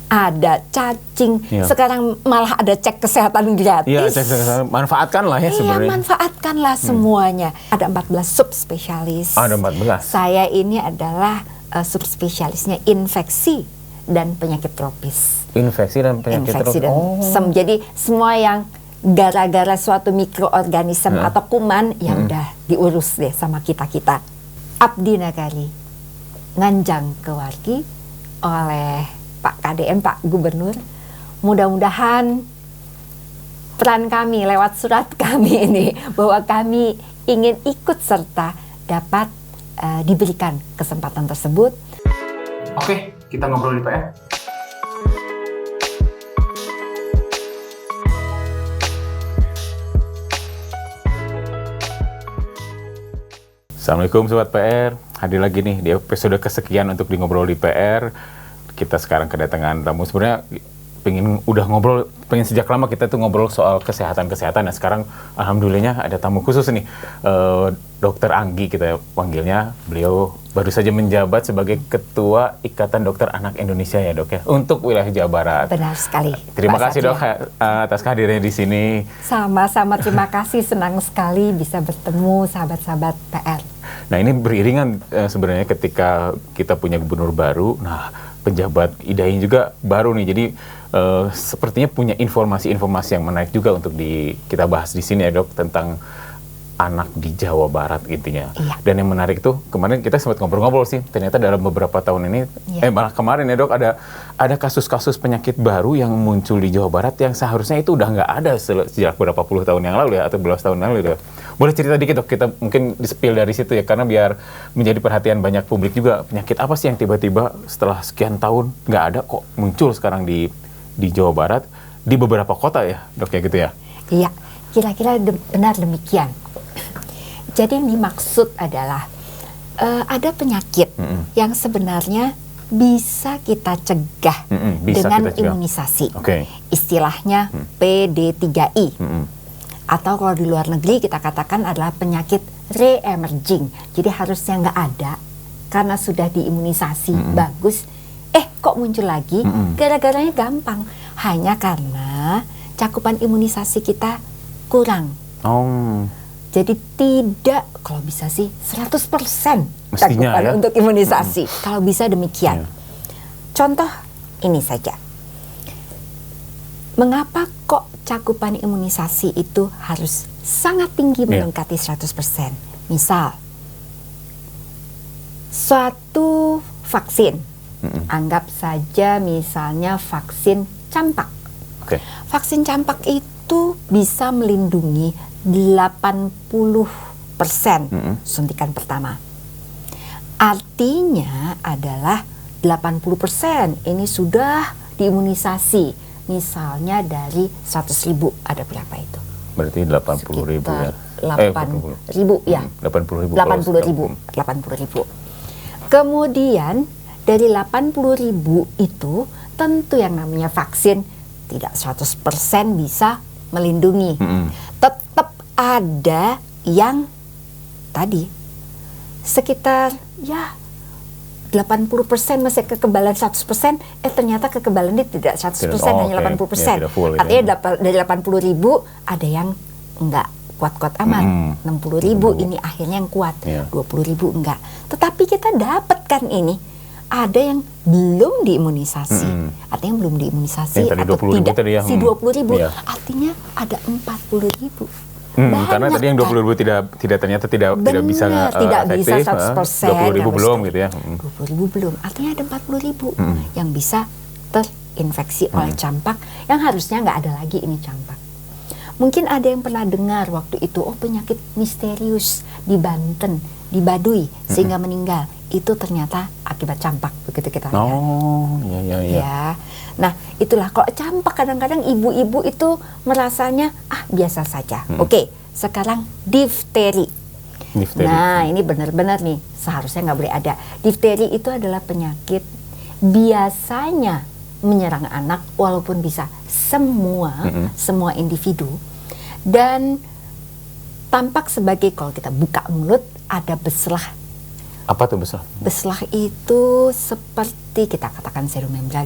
ada cacing. Sekarang malah ada cek kesehatan gratis. Iya, cek kesehatan. Manfaatkanlah ya sebenarnya. Iya, manfaatkanlah semuanya. Ada 14 subspesialis. Ada 14. Saya ini adalah subspesialisnya infeksi dan penyakit tropis. Infeksi dan penyakit tropis. Jadi semua yang gara-gara suatu mikroorganisme atau kuman ya udah diurus deh sama kita-kita. Abdi Nagari nganjang kewargi oleh Pak KDM, Pak Gubernur. Mudah-mudahan peran kami lewat surat kami ini bahwa kami ingin ikut serta dapat diberikan kesempatan tersebut. Oke, kita ngobrol di PR. Assalamualaikum Sobat PR, hadir lagi nih di episode kesekian untuk di Ngobrol di PR. Kita sekarang kedatangan tamu, sebenarnya pengen sejak lama kita tuh ngobrol soal kesehatan. Nah sekarang alhamdulillahnya ada tamu khusus nih, Dr. Anggi kita panggilnya. Beliau baru saja menjabat sebagai Ketua Ikatan Dokter Anak Indonesia ya dok ya, untuk wilayah Jawa Barat. Benar sekali. Terima kasih dok atas kehadirannya di sini. Sama-sama, terima kasih, senang sekali bisa bertemu sahabat-sahabat PR. Nah ini beriringan sebenarnya ketika kita punya gubernur baru, nah penjabat IDAI juga baru nih, jadi sepertinya punya informasi-informasi yang menarik juga untuk kita bahas di sini ya dok, tentang anak di Jawa Barat intinya. Iya. Dan yang menarik tuh kemarin kita sempat ngobrol-ngobrol sih, ternyata dalam beberapa tahun ini, malah kemarin ya dok, ada kasus-kasus penyakit baru yang muncul di Jawa Barat yang seharusnya itu udah nggak ada sejak berapa puluh tahun yang lalu ya, atau belas tahun yang lalu ya. Boleh cerita dikit dok, kita mungkin di-spill dari situ ya, karena biar menjadi perhatian banyak publik juga, penyakit apa sih yang tiba-tiba setelah sekian tahun nggak ada kok muncul sekarang di Jawa Barat, di beberapa kota ya dok ya gitu ya? Iya, kira-kira benar demikian. Jadi yang dimaksud adalah ada penyakit yang sebenarnya bisa kita cegah dengan imunisasi. Istilahnya PD3I. Atau kalau di luar negeri kita katakan adalah penyakit re-emerging. Jadi harusnya nggak ada karena sudah diimunisasi bagus. Kok muncul lagi? Gara-garanya gampang. Hanya karena cakupan imunisasi kita kurang. Jadi tidak, kalau bisa sih 100% cakupan ya? Untuk imunisasi. Kalau bisa demikian. Contoh ini saja. Mengapa kok cakupan imunisasi itu harus sangat tinggi mendekati 100%? Misal, suatu vaksin, anggap saja misalnya vaksin campak. Vaksin campak itu bisa melindungi 80% suntikan pertama. Artinya adalah 80% ini sudah diimunisasi. Misalnya dari 100.000 ada berapa itu? Berarti 80.000 ya? 8.000 ya? 80.000. 80.000. Kemudian dari 80.000 itu tentu yang namanya vaksin tidak 100% bisa melindungi. Tetap ada yang tadi sekitar 80% masih kekebalan 100%, ternyata kekebalannya tidak 100%, hanya 80%. Artinya dari 80.000 ada yang enggak kuat-kuat amat, 60.000 ini akhirnya yang kuat, 20.000 enggak. Tetapi kita dapatkan ini ada yang belum diimunisasi, artinya belum diimunisasi atau tidak si 20.000, artinya ada 40.000. Karena tadi yang 20.000 ternyata tidak bisa efektif, 20.000 belum gitu ya. 20.000 belum, artinya ada 40.000 yang bisa terinfeksi oleh campak, yang harusnya nggak ada lagi ini campak. Mungkin ada yang pernah dengar waktu itu, penyakit misterius di Banten, di Baduy, sehingga meninggal. Itu ternyata akibat campak, begitu kita lihat. Ya. Nah, itulah kalau campak kadang-kadang ibu-ibu itu merasanya biasa saja. Oke, sekarang difteri. Nah, ini benar-benar nih seharusnya nggak boleh ada. Difteri itu adalah penyakit biasanya menyerang anak, walaupun bisa semua individu, dan tampak sebagai, kalau kita buka mulut ada beslah. Apa tuh beslah? Beslah itu seperti kita katakan serum membran,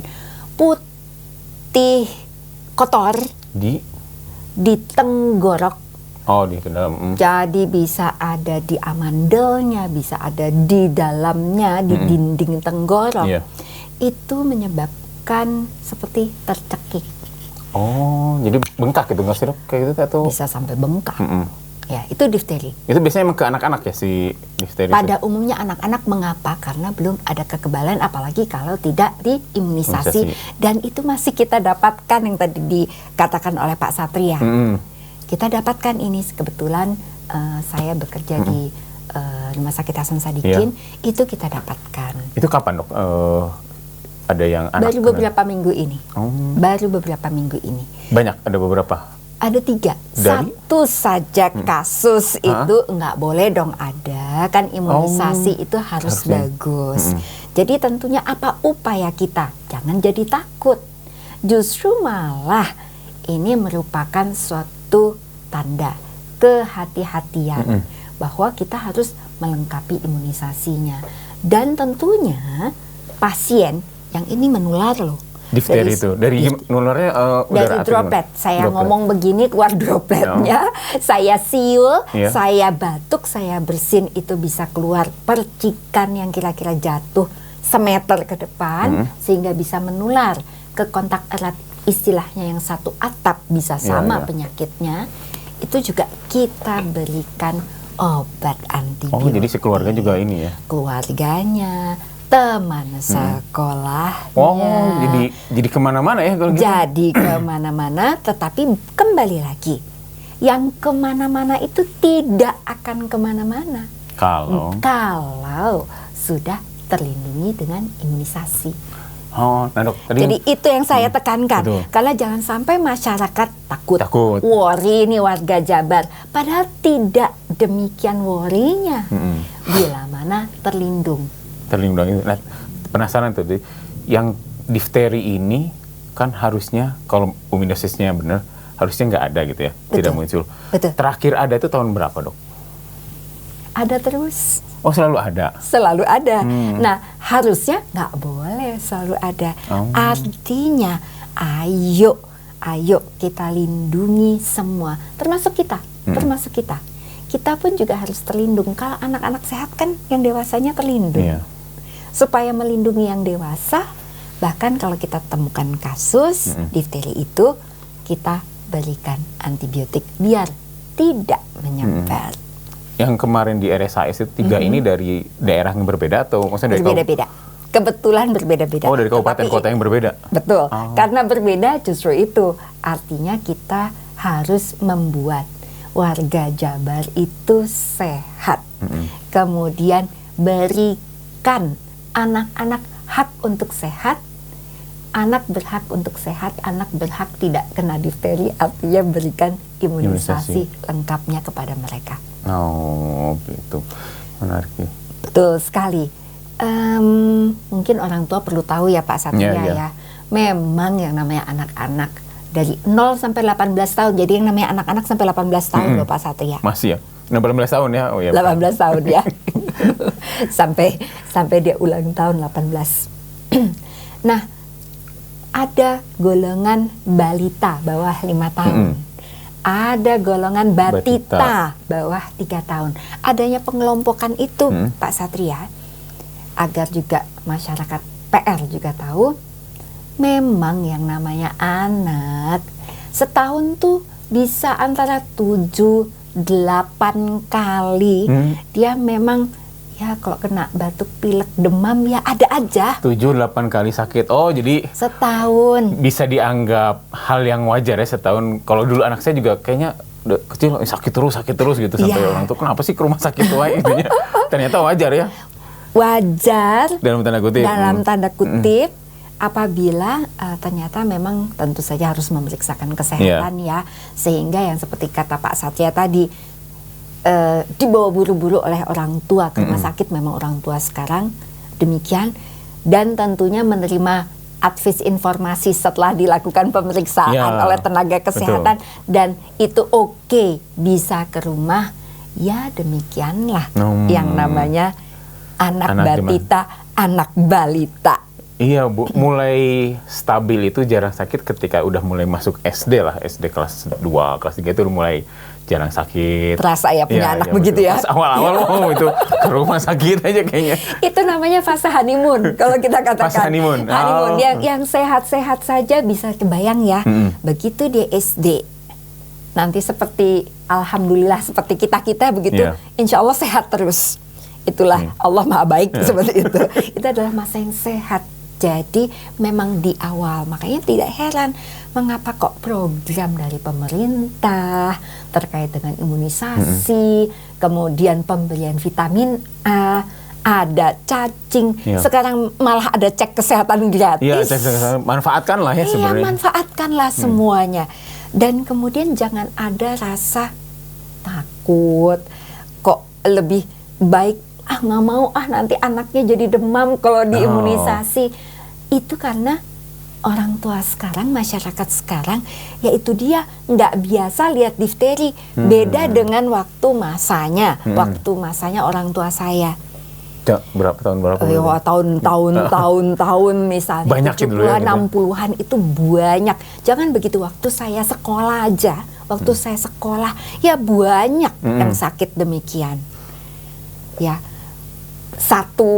putih seperti kotor di tenggorok. Oh, di dalam. Jadi bisa ada di amandelnya, bisa ada di dalamnya, di dinding tenggorok. Iya. Itu menyebabkan seperti tercekik. Oh, jadi bengkak itu nggak sih dok? Kayak gitu atau? Bisa sampai bengkak. Ya, itu difteri. Itu biasanya emang ke anak-anak ya si difteri? Pada umumnya anak-anak, mengapa? Karena belum ada kekebalan, apalagi kalau tidak diimunisasi. Dan itu masih kita dapatkan yang tadi dikatakan oleh Pak Satria. Kita dapatkan ini, kebetulan saya bekerja di Rumah Sakit Hasan Sadikin, itu kita dapatkan. Itu kapan dok? Ada yang anak? Baru beberapa minggu ini. Baru beberapa minggu ini. Banyak, ada beberapa? Ada 3. Satu saja kasus itu nggak boleh dong ada. Kan imunisasi itu harus bagus. Jadi tentunya apa upaya kita? Jangan jadi takut. Justru malah ini merupakan suatu tanda kehati-hatian bahwa kita harus melengkapi imunisasinya. Dan tentunya pasien yang ini menular loh. Difteri itu dari nularnya dari droplet. Saya ngomong begini keluar dropletnya. Saya siul, saya batuk, saya bersin, itu bisa keluar percikan yang kira-kira jatuh semeter ke depan sehingga bisa menular ke kontak erat, istilahnya yang satu atap bisa sama penyakitnya. Itu juga kita berikan obat antibiotik. Oh, jadi sekeluarga juga ini ya? Keluarganya, teman sekolahnya. Oh, jadi kemana-mana ya kalau gitu? Jadi kemana-mana, tetapi kembali lagi, yang kemana-mana itu tidak akan kemana-mana kalau sudah terlindungi dengan imunisasi. Oh, nah dok, jadi itu yang saya tekankan. Karena jangan sampai masyarakat takut. Worry nih warga Jabar. Padahal tidak demikian worry-nya. Bila mana terlindung. Nah, penasaran tuh, yang difteri ini kan harusnya kalau imunisasinya benar harusnya nggak ada gitu ya, tidak muncul. Terakhir ada itu tahun berapa dok? Ada terus. Oh, selalu ada? Selalu ada. Nah, harusnya nggak boleh selalu ada. Artinya, ayo kita lindungi semua, termasuk kita. Kita pun juga harus terlindung. Kalau anak-anak sehat kan yang dewasanya terlindung. Supaya melindungi yang dewasa, bahkan kalau kita temukan kasus difteri itu, kita berikan antibiotik biar tidak menyebar. Yang kemarin di RSAS itu 3 ini dari daerah yang berbeda atau maksudnya dari berbeda-beda? Kebetulan berbeda-beda. Oh, dari kabupaten kota yang berbeda? Betul. Karena berbeda justru itu. Artinya kita harus membuat warga Jabar itu sehat. Kemudian berikan anak-anak hak untuk sehat. Anak berhak untuk sehat, anak berhak tidak kena difteri, artinya berikan imunisasi lengkapnya kepada mereka. Oh, gitu. Menarik ya. Betul sekali. Mungkin orang tua perlu tahu ya Pak Satria ya. Memang yang namanya anak-anak dari 0 sampai 18 tahun. Jadi yang namanya anak-anak sampai 18 tahun loh Pak Satria. Masih ya? 18 tahun ya? Oh, ya 18 tahun ya. sampai dia ulang tahun 18. Nah, ada golongan balita bawah 5 tahun. Ada golongan batita bawah 3 tahun. Adanya pengelompokan itu Pak Satria, agar juga masyarakat PR juga tahu, memang yang namanya anak setahun tuh bisa antara 7-8 kali dia memang ya kalau kena batuk, pilek, demam ya ada aja. 7-8 kali sakit. Oh, jadi setahun bisa dianggap hal yang wajar ya setahun. Kalau dulu anak saya juga kayaknya udah kecil sakit terus gitu sampai orang tuh kenapa sih ke rumah sakit wae intinya. Ternyata wajar ya. Wajar dalam tanda kutip. Dalam tanda kutip apabila ternyata memang tentu saja harus memeriksakan kesehatan ya, sehingga yang seperti kata Pak Satria tadi dibawa buru-buru oleh orang tua ke rumah sakit, memang orang tua sekarang demikian, dan tentunya menerima advis informasi setelah dilakukan pemeriksaan oleh tenaga kesehatan, dan itu oke, bisa ke rumah, ya demikianlah yang namanya anak batita, anak balita. Iya Bu, mulai stabil itu jarang sakit ketika udah mulai masuk SD lah, SD kelas 2, kelas 3 itu udah mulai jarang sakit. Terasa ya punya anak begitu ya? Pas awal-awal itu ke rumah sakit aja kayaknya. Itu namanya fase honeymoon, kalau kita katakan. Fase honeymoon. Honeymoon, yang sehat-sehat saja bisa kebayang ya. Begitu dia SD, nanti seperti alhamdulillah seperti kita begitu, insya Allah sehat terus. Itulah Allah Maha Baik seperti itu. Itu adalah masa yang sehat. Jadi memang di awal, makanya tidak heran mengapa kok program dari pemerintah terkait dengan imunisasi, kemudian pemberian vitamin A, ada cacing, sekarang malah ada cek kesehatan gratis. Iya, cek kesehatan, manfaatkanlah ya sebenarnya. Iya, manfaatkanlah semuanya. Dan kemudian jangan ada rasa takut, kok lebih baik nggak mau nanti anaknya jadi demam kalau diimunisasi. Itu karena orang tua sekarang, masyarakat sekarang, yaitu dia nggak biasa lihat difteri. Beda dengan waktu masanya orang tua saya. Berapa tahun? Tahun misalnya banyak 70-an, 60-an itu banyak. Jangan begitu, waktu saya sekolah aja, ya banyak yang sakit demikian. Ya, satu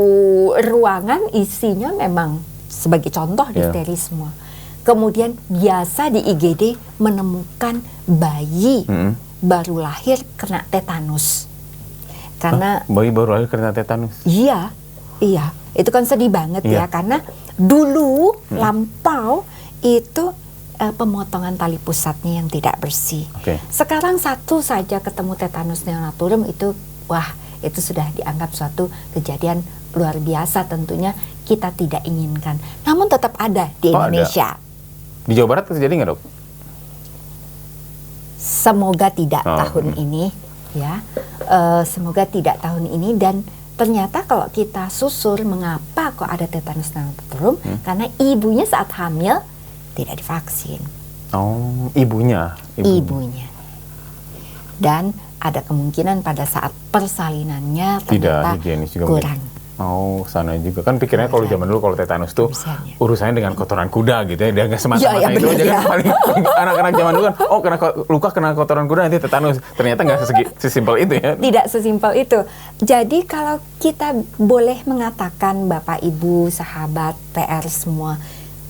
ruangan isinya memang sebagai contoh difteri semua. Kemudian biasa di IGD menemukan bayi baru lahir kena tetanus. Karena bayi baru lahir kena tetanus. Iya. Itu kan sedih banget ya, karena dulu lampau itu pemotongan tali pusatnya yang tidak bersih. Sekarang satu saja ketemu tetanus neonatorium itu itu sudah dianggap suatu kejadian luar biasa, tentunya kita tidak inginkan. Namun tetap ada di Indonesia. Ada. Di Jawa Barat terjadi nggak, Dok? Semoga tidak tahun ini, ya. Semoga tidak tahun ini. Dan ternyata kalau kita susur mengapa kok ada tetanus neonatorium, karena ibunya saat hamil tidak divaksin. Ibunya. Dan ada kemungkinan pada saat persalinannya ternyata kurang. Sana juga kan pikirnya kalau zaman dulu kalau tetanus tuh urusannya dengan kotoran kuda gitu ya, dia nggak semata-mata itu aja kan paling anak-anak zaman dulu kan kena kotoran kuda nanti tetanus, ternyata nggak sesimpel itu ya. Tidak sesimpel itu. Jadi kalau kita boleh mengatakan Bapak Ibu sahabat PR semua,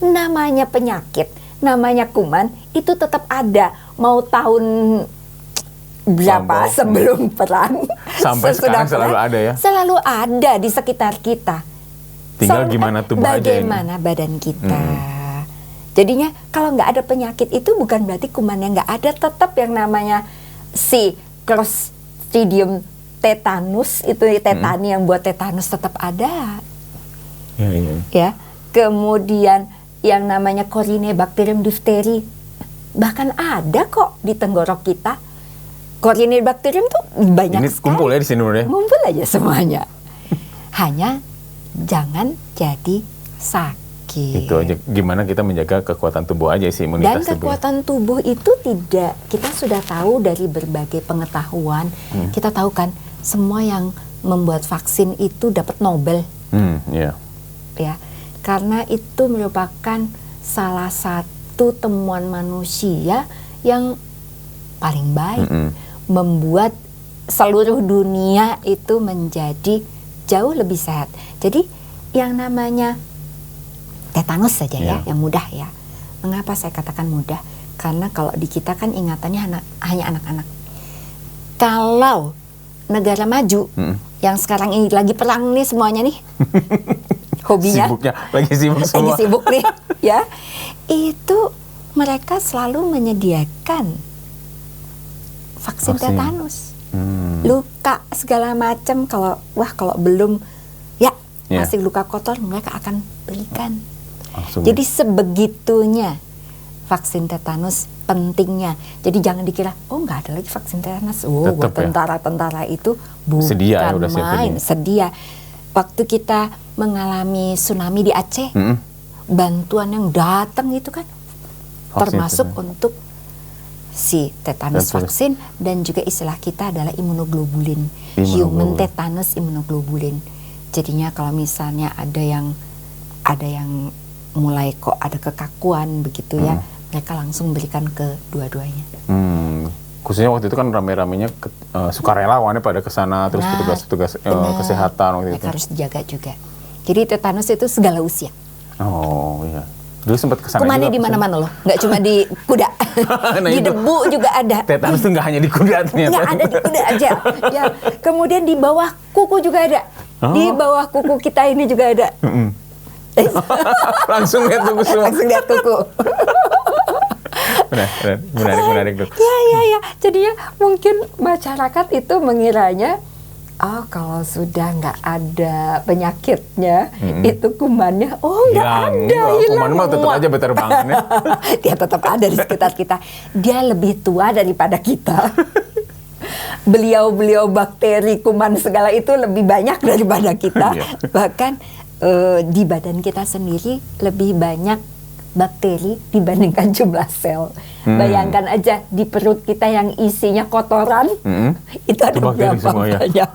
namanya penyakit, namanya kuman itu tetap ada, mau tahun berapa sebelum perang sampai sekarang selalu ada ya, selalu ada di sekitar kita. Tinggal gimana tubuh bagaimana badan kita. Jadinya kalau nggak ada penyakit itu bukan berarti kumannya nggak ada, tetap yang namanya si Clostridium tetanus itu tetani yang buat tetanus tetap ada. Ya. Kemudian yang namanya Corynebacterium diphtheri bahkan ada kok di tenggorok kita. Corynebacterium tuh banyak ini sekali. Kumpul ya di sini ya? Kumpul aja semuanya. Hanya jangan jadi sakit. Itu aja, gimana kita menjaga kekuatan tubuh aja sih, imunitas tubuh. Dan kekuatan tubuh itu tidak, kita sudah tahu dari berbagai pengetahuan. Kita tahu kan semua yang membuat vaksin itu dapat Nobel. Ya, karena itu merupakan salah satu temuan manusia yang paling baik. Membuat seluruh dunia itu menjadi jauh lebih sehat. Jadi yang namanya tetanus saja ya, yang mudah ya. Mengapa saya katakan mudah? Karena kalau di kita kan ingatannya hanya anak-anak. Kalau negara maju, yang sekarang ini lagi perang nih semuanya nih, hobinya, lagi sibuk semua. Lagi sibuk nih, ya. Itu mereka selalu menyediakan vaksin tetanus, luka segala macam. Kalau belum masih luka kotor, mereka akan berikan. Jadi sebegitunya vaksin tetanus pentingnya. Jadi jangan dikira nggak ada lagi vaksin tetanus. Buat tentara-tentara itu bukan main. Sedia. Waktu kita mengalami tsunami di Aceh, bantuan yang datang itu kan termasuk untuk si tetanus vaksin, dan juga istilah kita adalah imunoglobulin, human tetanus immunoglobulin. Jadinya kalau misalnya ada yang ada yang mulai kok ada kekakuan begitu ya, mereka langsung berikan ke dua-duanya. Khususnya waktu itu kan rame-ramenya sukarelawannya pada kesana, terus petugas-petugas kesehatan waktu itu. Mereka harus dijaga juga. Jadi tetanus itu segala usia. Oh iya. Dulu sempat kesana Kumannya juga. di mana-mana loh, nggak cuma di kuda. Nah, di itu. debu juga ada. Tetanus itu nggak hanya di kuda ternyata. Nggak ada di kuda aja. Ya, kemudian di bawah kuku juga ada. Di bawah kuku kita ini juga ada. Langsung lihat kuku semua. Langsung lihat kuku. Menarik dok. Ya. Jadinya mungkin masyarakat itu mengiranya, kalau sudah nggak ada penyakitnya, itu kumannya, nggak ada, hilang. Kuman mah tetap aja berterbangannya. Dia tetap ada di sekitar kita. Dia lebih tua daripada kita. Beliau bakteri, kuman segala itu lebih banyak daripada kita. Bahkan di badan kita sendiri lebih banyak bakteri dibandingkan jumlah sel. Bayangkan aja di perut kita yang isinya kotoran, itu ada bakteri berapa semua, ya? banyak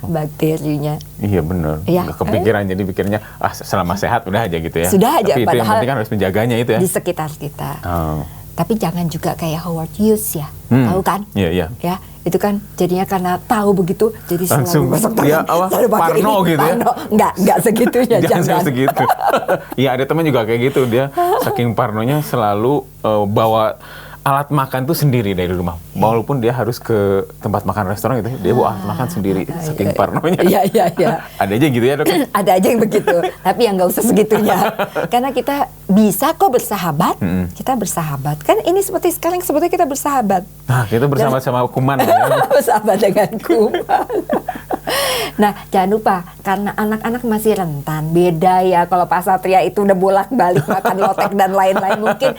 bakterinya. Iya benar. Ya, Nggak kepikiran, jadi pikirnya selama sehat udah aja gitu ya. Sudah aja, tapi itu yang padahal penting kan harus menjaganya itu ya. Di sekitar kita. Tapi jangan juga kayak Howard Hughes ya, tahu kan? Iya. Ya, itu kan jadinya karena tahu begitu, jadi Langsung selalu gosok dia tangan, selalu pakai parno ini, gitu ya? parno. Enggak segitunya, jangan. segitu. Iya, ada teman juga kayak gitu, dia saking parnonya selalu bawa alat makan tuh sendiri dari rumah, walaupun dia harus ke tempat makan restoran gitu, dia bawa alat makan sendiri, saking parnonya. Iya. Ada aja gitu ya dok? Ada aja yang begitu, tapi yang nggak usah segitunya. Karena kita bisa kok bersahabat, kita bersahabat. Kan ini seperti sekarang sebetulnya kita bersahabat. Nah, kita bersama sama kuman ya. Bersahabat dengan kuman. Nah, jangan lupa, karena anak-anak masih rentan, beda ya kalau Pak Satria itu udah bolak-balik makan lotek dan lain-lain, mungkin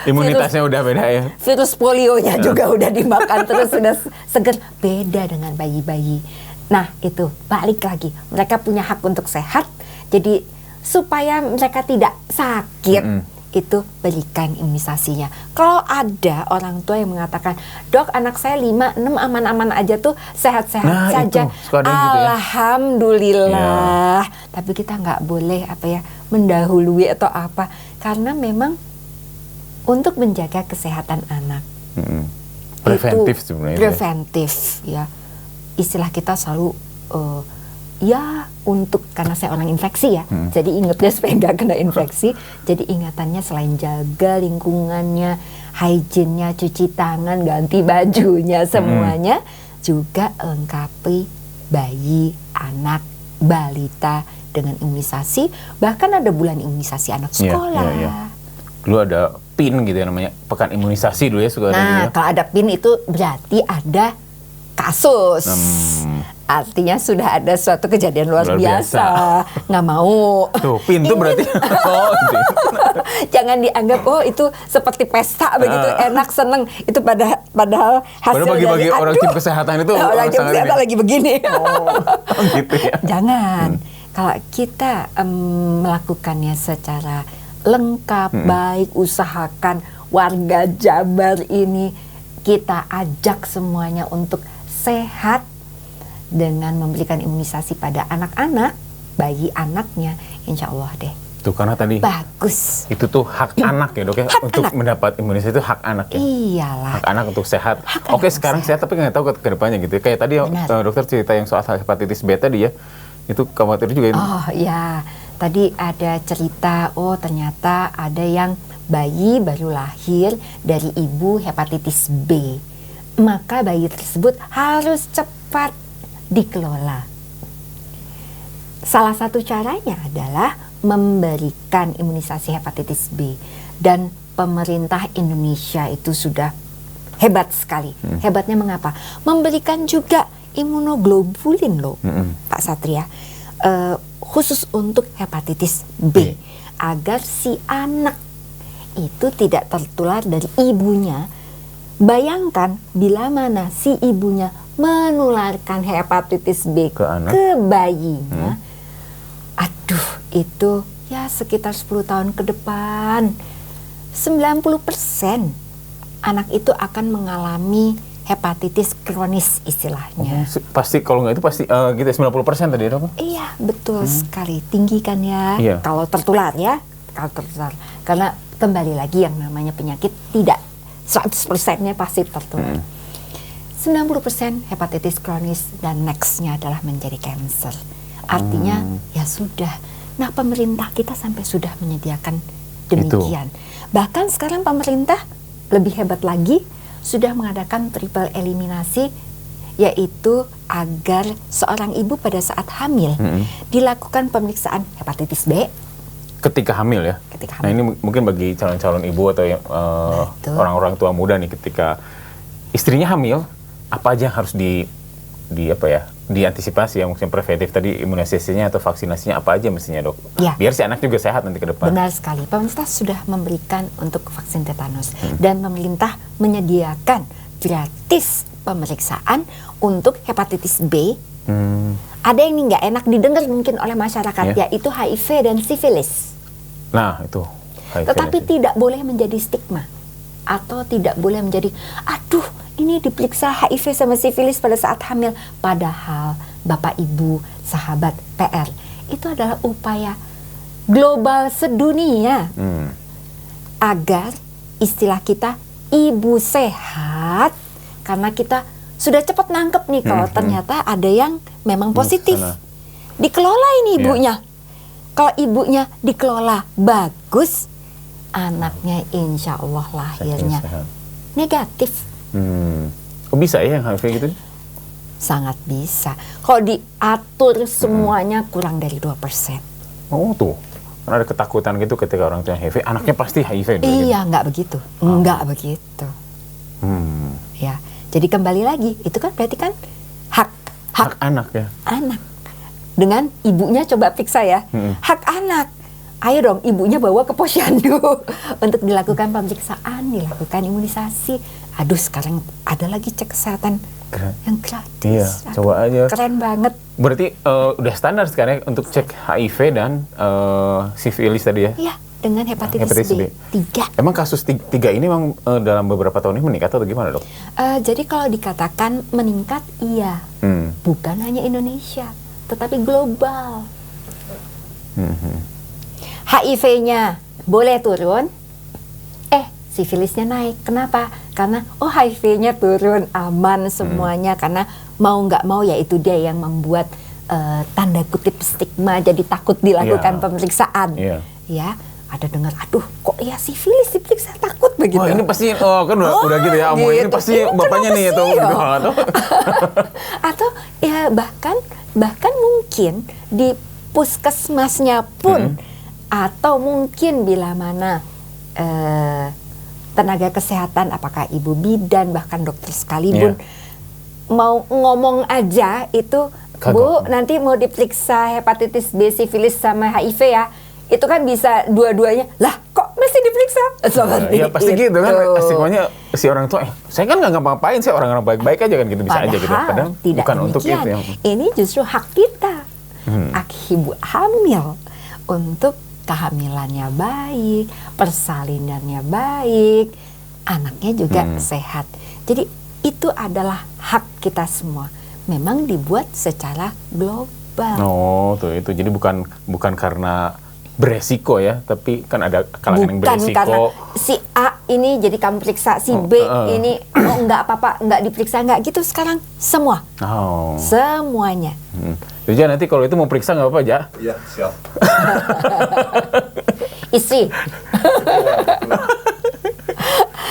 imunitasnya udah beda ya. Virus polionya juga udah dimakan terus, sudah seger. Beda dengan bayi-bayi. Nah, itu balik lagi, mereka punya hak untuk sehat. Jadi supaya mereka tidak sakit, itu berikan imunisasinya. Kalau ada orang tua yang mengatakan, dok anak saya 5, 6 aman-aman aja tuh, sehat-sehat saja. Gitu ya. Alhamdulillah. Tapi kita nggak boleh mendahului atau apa, karena memang untuk menjaga kesehatan anak. Preventif sebenarnya. Preventif ya. Istilah kita selalu karena saya orang infeksi ya, jadi ingatnya supaya nggak kena infeksi. Jadi ingatannya selain jaga lingkungannya, hygiene-nya, cuci tangan, ganti bajunya, semuanya juga lengkapi bayi, anak, balita dengan imunisasi. Bahkan ada bulan imunisasi anak sekolah. Iya. Dulu ada PIN gitu ya namanya, pekan imunisasi dulu ya suka ada. Nah, kalau ada PIN itu berarti ada kasus. Artinya sudah ada suatu kejadian luar biasa. Nggak mau. Tuh, pintu berarti. Jangan dianggap itu seperti pesta begitu, enak, seneng. Itu padahal hasil bagi-bagi dari orang tim kesehatan itu orang tim kesehatan lagi begini. Gitu ya. Jangan. Kalau kita melakukannya secara lengkap, baik, usahakan warga Jabar ini kita ajak semuanya untuk sehat dengan memberikan imunisasi pada anak-anak, bayi anaknya, insya Allah deh. Tuh karena tadi bagus. Itu tuh hak anak ya dok ya, untuk mendapat imunisasi itu hak anak ya. Iyalah. Hak anak untuk sehat. Oke sekarang sehat tapi nggak tahu ke depannya gitu. Kayak tadi dokter cerita yang soal hepatitis B tadi ya, itu khawatir juga. Oh ya, tadi ada cerita, ternyata ada yang bayi baru lahir dari ibu hepatitis B. Maka bayi tersebut harus cepat dikelola. Salah satu caranya adalah memberikan imunisasi hepatitis B. Dan pemerintah Indonesia itu sudah hebat sekali. Hebatnya mengapa? Memberikan juga imunoglobulin loh, Pak Satria. Khusus untuk hepatitis B. Agar si anak itu tidak tertular dari ibunya. Bayangkan bila mana si ibunya menularkan hepatitis B ke bayinya. Aduh, itu ya sekitar 10 tahun ke depan 90% anak itu akan mengalami hepatitis kronis istilahnya. Pasti kalau nggak itu pasti gitu 90% tadi dok? Iya, betul sekali. Tinggi kan ya, Iya. kalau tertular ya. Kalau tertular. Karena kembali lagi yang namanya penyakit tidak 100%-nya pasti tertular. 90% hepatitis kronis dan next-nya adalah menjadi cancer. Artinya ya sudah. Nah, pemerintah kita sampai sudah menyediakan demikian. Bahkan sekarang pemerintah lebih hebat lagi, sudah mengadakan triple eliminasi, yaitu agar seorang ibu pada saat hamil dilakukan pemeriksaan hepatitis B. Ketika hamil ya? Ketika Nah hamil. ini mungkin bagi calon-calon ibu atau yang, Betul. orang-orang tua muda nih, ketika istrinya hamil, apa aja yang harus diantisipasi, yang mungkin preventif tadi, imunisasinya atau vaksinasinya apa aja mestinya dok? Ya. Biar si anak juga sehat nanti ke depan. Benar sekali, pemerintah sudah memberikan untuk vaksin tetanus dan pemerintah menyediakan gratis pemeriksaan untuk hepatitis B. Ada yang nggak enak didengar mungkin oleh masyarakat, Ya. yaitu HIV dan sifilis. Nah itu. HIV Tetapi dan- tidak boleh menjadi stigma atau tidak boleh menjadi, aduh ini diperiksa HIV sama sifilis pada saat hamil. Padahal Bapak Ibu, sahabat PR, itu adalah upaya global sedunia agar istilah kita ibu sehat, karena kita sudah cepat nangkep nih kalau ternyata ada yang memang positif. sana. Dikelola ini Iya. ibunya. Kalau ibunya dikelola bagus, anaknya insya Allah lahirnya sehat. negatif. Kok bisa ya yang HIV gitu? Sangat bisa. Kalau diatur semuanya kurang dari 2%. Oh tuh. Karena ada ketakutan gitu ketika orang tua HIV, anaknya pasti HIV. dulu, Iya, nggak begitu. Nggak begitu. gitu. Ya. Jadi kembali lagi, itu kan berarti kan hak Hak anak ya. anak. Dengan ibunya coba periksa ya. Hak anak. Ayo dong ibunya bawa ke posyandu untuk dilakukan pemeriksaan, dilakukan imunisasi. Aduh, sekarang ada lagi cek kesehatan Keren. yang gratis. Iya, Aduh, coba aja. Keren banget. Berarti udah standar sekarang ya untuk cek HIV dan sifilis tadi ya? Iya, dengan hepatitis Hepatitis B. B. 3. Emang kasus tiga ini memang dalam beberapa tahun ini meningkat atau gimana dok? Jadi kalau dikatakan meningkat, iya. Bukan hanya Indonesia, tetapi global. HIV-nya boleh turun, sifilisnya naik. Kenapa? Karena HIV-nya turun, aman semuanya. Karena mau nggak mau ya itu dia yang membuat tanda kutip stigma, jadi takut dilakukan Iya. pemeriksaan. Iya. Ya, ada dengar, aduh kok ya sifilis diperiksa, takut begitu. Wah ini pasti, kan udah gitu ya, ini gitu. pasti Ini bapaknya kenapa nih sih, atau ya? gitu. Atau Atau ya bahkan mungkin di puskesmasnya pun, atau mungkin bila mana tenaga kesehatan, apakah ibu bidan bahkan dokter sekalipun mau ngomong aja itu, Kagok. Bu nanti mau diperiksa hepatitis B, sifilis sama HIV ya, itu kan bisa dua-duanya. Lah kok mesti diperiksa? Seperti ya pasti gitu kan, itu. resikonya si orang tua, saya kan nggak ngapa-ngapain, saya orang-orang baik-baik aja kan gitu, bisa aja gitu. Padahal tidak bukan untuk demikian. itu yang... Ini justru hak kita, hak ibu hamil untuk kehamilannya baik, persalinannya baik, anaknya juga sehat. Jadi itu adalah hak kita semua. Memang dibuat secara global. Oh tuh itu, jadi bukan karena beresiko ya, tapi kan ada kalangan yang Bukan beresiko. karena si A ini jadi kamu periksa, si B ini enggak apa-apa, enggak diperiksa, enggak gitu. Sekarang semua, Oh. semuanya. Jadi nanti kalau itu mau periksa nggak apa-apa aja. Iya, siap. Istri.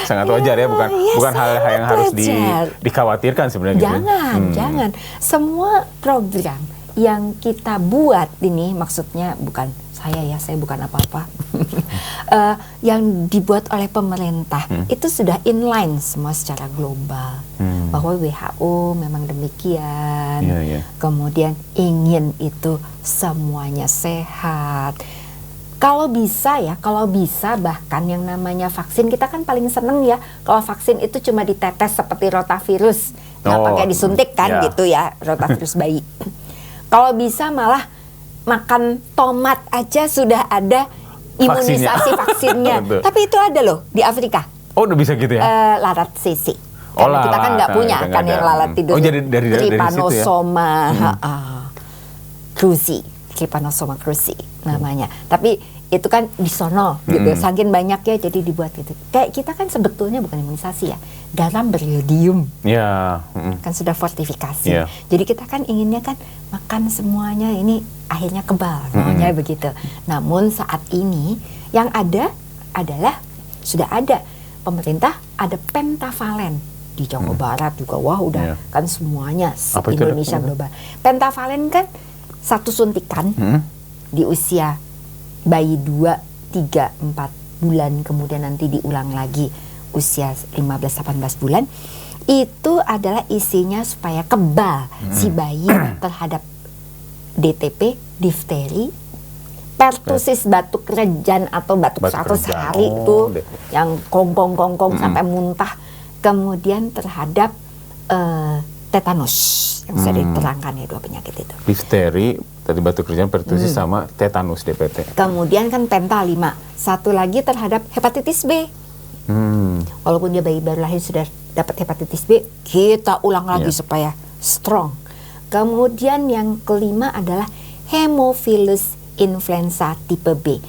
Sangat wajar ya, bukan Iya, hal yang sangat harus wajar. dikhawatirkan sebenarnya. Jangan. Semua program yang kita buat ini, maksudnya bukan saya bukan apa-apa. Yang dibuat oleh pemerintah itu sudah inline semua secara global. Bahwa WHO memang demikian. Iya. Kemudian ingin itu semuanya sehat. Kalau bisa bahkan yang namanya vaksin, kita kan paling seneng ya kalau vaksin itu cuma ditetes seperti rotavirus, nggak pakai disuntik kan, gitu ya, rotavirus bayi. Kalau bisa malah makan tomat aja sudah ada imunisasi vaksinnya. Betul. Tapi itu ada loh di Afrika, Oh udah bisa gitu ya? larat sisi. Karena kita kan nggak punya kita kan nggak yang ada. lalat tidur. Oh, jadi dari situ ya? Trypanosoma cruzi, Trypanosoma cruzi namanya. Tapi itu kan di sono gitu, saking banyak ya jadi dibuat itu. Kayak kita kan sebetulnya bukan imunisasi ya, garam beriodium. Ya. Kan sudah fortifikasi. Yeah. Jadi kita kan inginnya kan makan semuanya ini akhirnya kebal, maunya begitu. Namun saat ini yang ada adalah sudah ada pemerintah ada pentavalen di Jawa Barat juga. Wah udah kan semuanya Apa itu, Indonesia global. Pentavalen kan satu suntikan di usia bayi 2, 3, 4 bulan, kemudian nanti diulang lagi usia 15-18 bulan. Itu adalah isinya supaya kebal si bayi terhadap DTP, difteri, pertusis batuk rejan atau batuk 100 hari itu yang kongkong sampai muntah. Kemudian terhadap tetanus yang sudah diterangkan ya 2 penyakit itu. Difteri, tadi batuk rejan, pertusis sama tetanus DPT. Kemudian kan penta 5. Satu lagi terhadap hepatitis B. Walaupun dia bayi baru lahir sudah dapat hepatitis B, kita ulang lagi supaya strong. Kemudian yang kelima adalah Haemophilus influenza tipe B.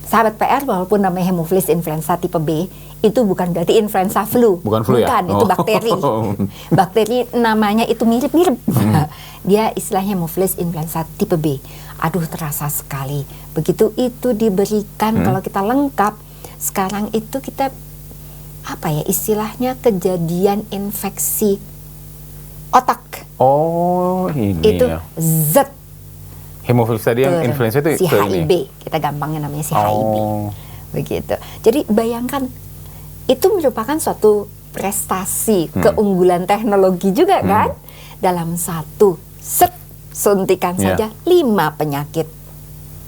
Sahabat PR, walaupun namanya Haemophilus influenza tipe B, itu bukan berarti influenza flu. Bukan flu ya? Itu bakteri. Bakteri namanya itu mirip-mirip. Dia istilahnya Haemophilus influenza tipe B. Aduh, terasa sekali. Begitu itu diberikan, kalau kita lengkap, sekarang itu kita, apa ya istilahnya, kejadian infeksi otak. Oh, ini Itu ya. Z. Hemofilis tadi yang influenza itu si ke HIB. ini. Kita gampangnya namanya si HIB. Begitu. Jadi bayangkan, itu merupakan suatu prestasi, keunggulan teknologi juga kan. Dalam satu suntikan saja 5 penyakit.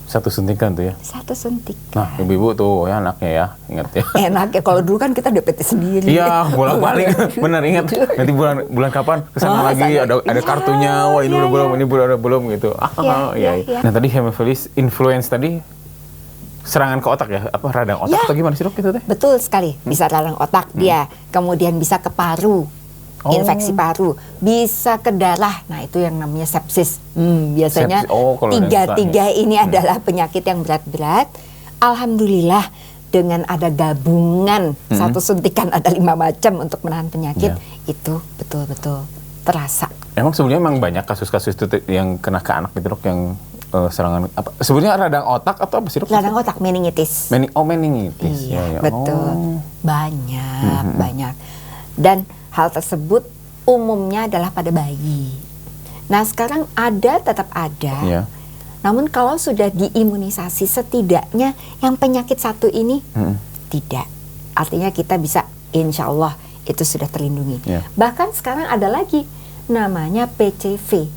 Satu suntikan tuh ya. Satu suntikan. Nah, ibu-ibu tuh ya anaknya ya, ingat ya. Enak ya, kalau dulu kan kita DPT sendiri. Iya, bolak-balik. Bener, ingat. Nanti bulan kapan kesana lagi ada kartunya. Wah, ini udah belum, ini udah belum gitu. Iya. Nah, tadi Haemophilus influenza tadi serangan ke otak ya? Apa radang otak atau gimana sih, Dok, itu teh? Betul sekali. Bisa radang otak dia. Kemudian bisa ke paru. Infeksi paru, bisa ke darah. Nah, itu yang namanya sepsis. Biasanya tiga ini adalah penyakit yang berat-berat. Alhamdulillah dengan ada gabungan satu suntikan ada 5 macam untuk menahan penyakit, itu betul-betul terasa. Emang sebenarnya emang banyak kasus-kasus itu yang kena ke anak gitu, Dok, yang serangan apa? Sebenarnya radang otak atau apa sih, Dok? Radang otak, meningitis. Meningitis. Iya, betul. Banyak. Dan hal tersebut umumnya adalah pada bayi. Nah, sekarang tetap ada. Namun kalau sudah diimunisasi, setidaknya yang penyakit satu ini tidak. Artinya kita bisa, insya Allah itu sudah terlindungi. Bahkan sekarang ada lagi namanya PCV.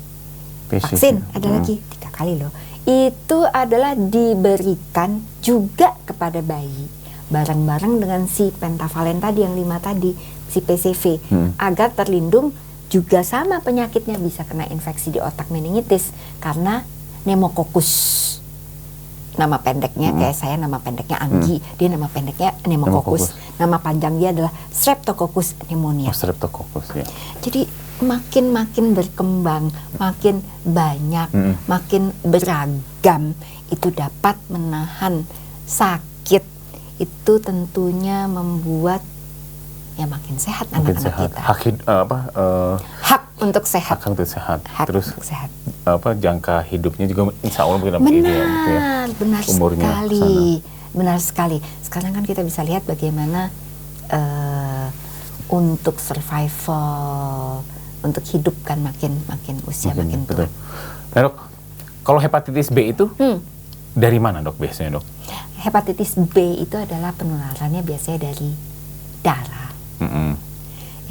Vaksin ada lagi 3 kali loh. Itu adalah diberikan juga kepada bayi. Bareng-bareng dengan si pentavalen tadi yang 5 tadi, si PCV, agar terlindung juga sama penyakitnya, bisa kena infeksi di otak, meningitis karena pneumococcus. Nama pendeknya kayak saya, nama pendeknya Anggi, dia nama pendeknya pneumococcus. Nama panjang dia adalah Streptococcus pneumonia. Streptococcus ya. Jadi makin berkembang, makin banyak, makin beragam, itu dapat menahan sakit. Itu tentunya membuat ya makin sehat anak-anak kita. Hak untuk sehat. Hak untuk sehat. Terus untuk sehat. Jangka hidupnya juga insya Allah mungkin gitu ya. Benar sekali. Benar sekali. Sekarang kan kita bisa lihat bagaimana untuk survival, untuk hidup kan makin usia makin tua. Nah, Dok, kalau hepatitis B itu dari mana, Dok, biasanya, Dok? Hepatitis B itu adalah penularannya biasanya dari darah.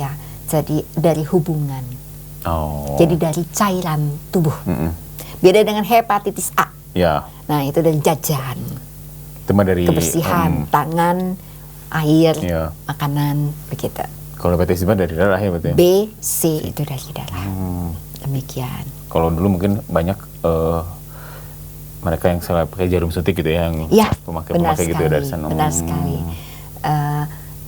Ya, jadi dari hubungan. Jadi dari cairan tubuh. Beda dengan hepatitis A. Ya. Nah, itu dari jajan. Cuma dari kebersihan tangan, air, makanan, begitu. Kalau hepatitis B dari darah ya, betul ya? B, C itu dari darah. Demikian. Kalau dulu mungkin banyak mereka yang salah pakai jarum suntik gitu ya, yang ya, pemakai gitu dari sana. Benar sekali.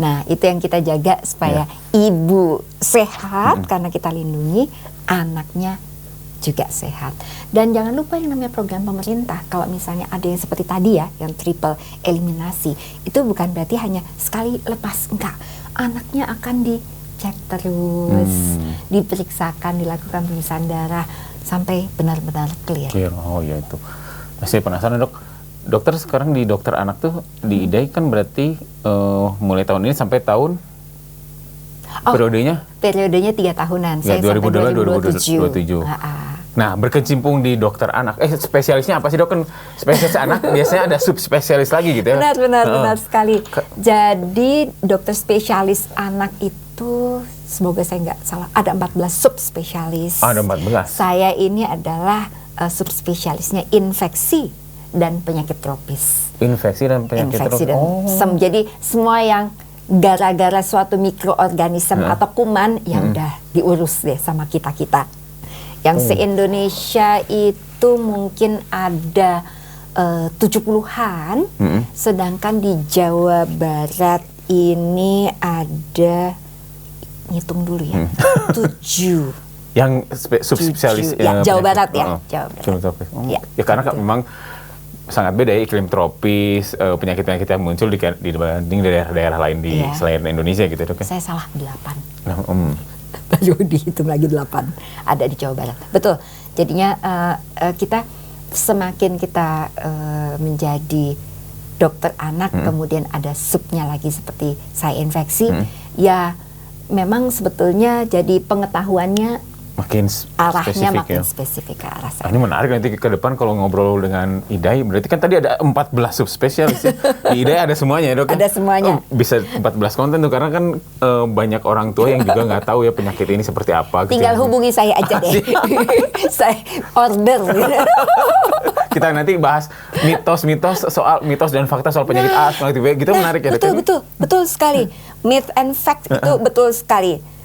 Nah, itu yang kita jaga supaya ibu sehat karena kita lindungi, anaknya juga sehat. Dan jangan lupa yang namanya program pemerintah, kalau misalnya ada yang seperti tadi ya, yang triple eliminasi, itu bukan berarti hanya sekali lepas, enggak. Anaknya akan dicek terus, diperiksakan, dilakukan pemeriksaan darah sampai benar-benar clear. Oh ya itu. Masih penasaran dok. Dokter sekarang di dokter anak tuh di IDAI kan berarti mulai tahun ini sampai tahun periodenya 3 tahunan. Ya, Saya 2022 sampai 2027. 2027. Nah, berkecimpung di dokter anak. Spesialisnya apa sih dok? Kan spesialis anak biasanya ada subspesialis lagi gitu ya. Benar sekali. Jadi dokter spesialis anak itu, semoga saya nggak salah, ada 14 subspesialis. Ada 14. Saya ini adalah subspesialisnya infeksi dan penyakit tropis. Infeksi dan penyakit tropis. Jadi semua yang gara-gara suatu mikroorganisme atau kuman ya udah diurus deh sama kita-kita. Yang se-Indonesia itu mungkin ada 70-an, sedangkan di Jawa Barat ini ada, ngitung dulu ya, 7. Yang subspesialis ya, Jawa Barat ya. Jawa Barat. Ya karena memang sangat beda ya, iklim tropis, penyakit-penyakit yang muncul dibanding daerah-daerah lain di selain Indonesia gitu dok. Saya salah 8. Baru dihitung lagi 8 ada di Jawa Barat. Betul. Jadinya kita semakin kita menjadi dokter anak, kemudian ada subnya lagi seperti saya infeksi, ya memang sebetulnya jadi pengetahuannya makin arahnya spesifik, makin ya. spesifik ke arah sana. Ini menarik nanti ke depan kalau ngobrol dengan IDAI, berarti kan tadi ada 14 subspesialis ya. Di IDAI ada semuanya ya dok? Ada semuanya. Bisa 14 konten tuh, karena kan banyak orang tua yang juga nggak tahu ya penyakit ini seperti apa. Tinggal hubungi saya aja deh. Saya order. Kita nanti bahas mitos dan fakta soal penyakit A, penyakit B, gitu menarik ya dok? Betul sekali. Myth and fact itu betul sekali.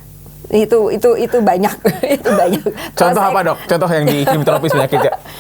Itu banyak. Itu banyak. Contoh apa dok? Contoh yang di iklim tropis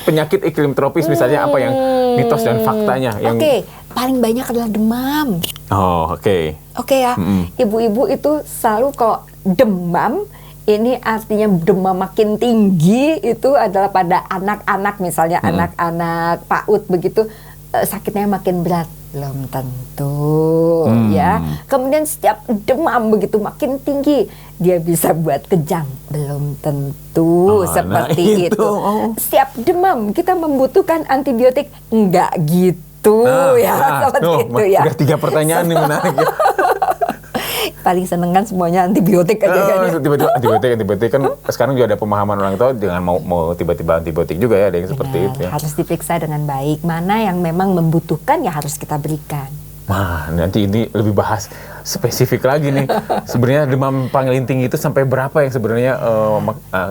penyakit iklim tropis misalnya apa yang mitos dan faktanya? Oke, paling banyak adalah demam. Oh oke. Oke ya, ibu-ibu itu selalu kalau demam, ini artinya demam makin tinggi itu adalah pada anak-anak, misalnya anak-anak PAUD begitu, sakitnya makin berat. Belum tentu ya. Kemudian setiap demam begitu makin tinggi, dia bisa buat kejang. Belum tentu seperti itu. Setiap demam kita membutuhkan antibiotik, enggak gitu seperti itu ya. Udah 3 pertanyaan nih menarik ya. Paling seneng kan semuanya antibiotik aja kan. Tiba-tiba antibiotik kan sekarang juga ada pemahaman orang tua jangan mau tiba-tiba antibiotik juga ya, ada yang seperti itu ya. Harus diperiksa dengan baik, mana yang memang membutuhkan ya harus kita berikan. Nah, nanti ini lebih bahas spesifik lagi nih. Sebenarnya demam panggilan itu sampai berapa yang sebenarnya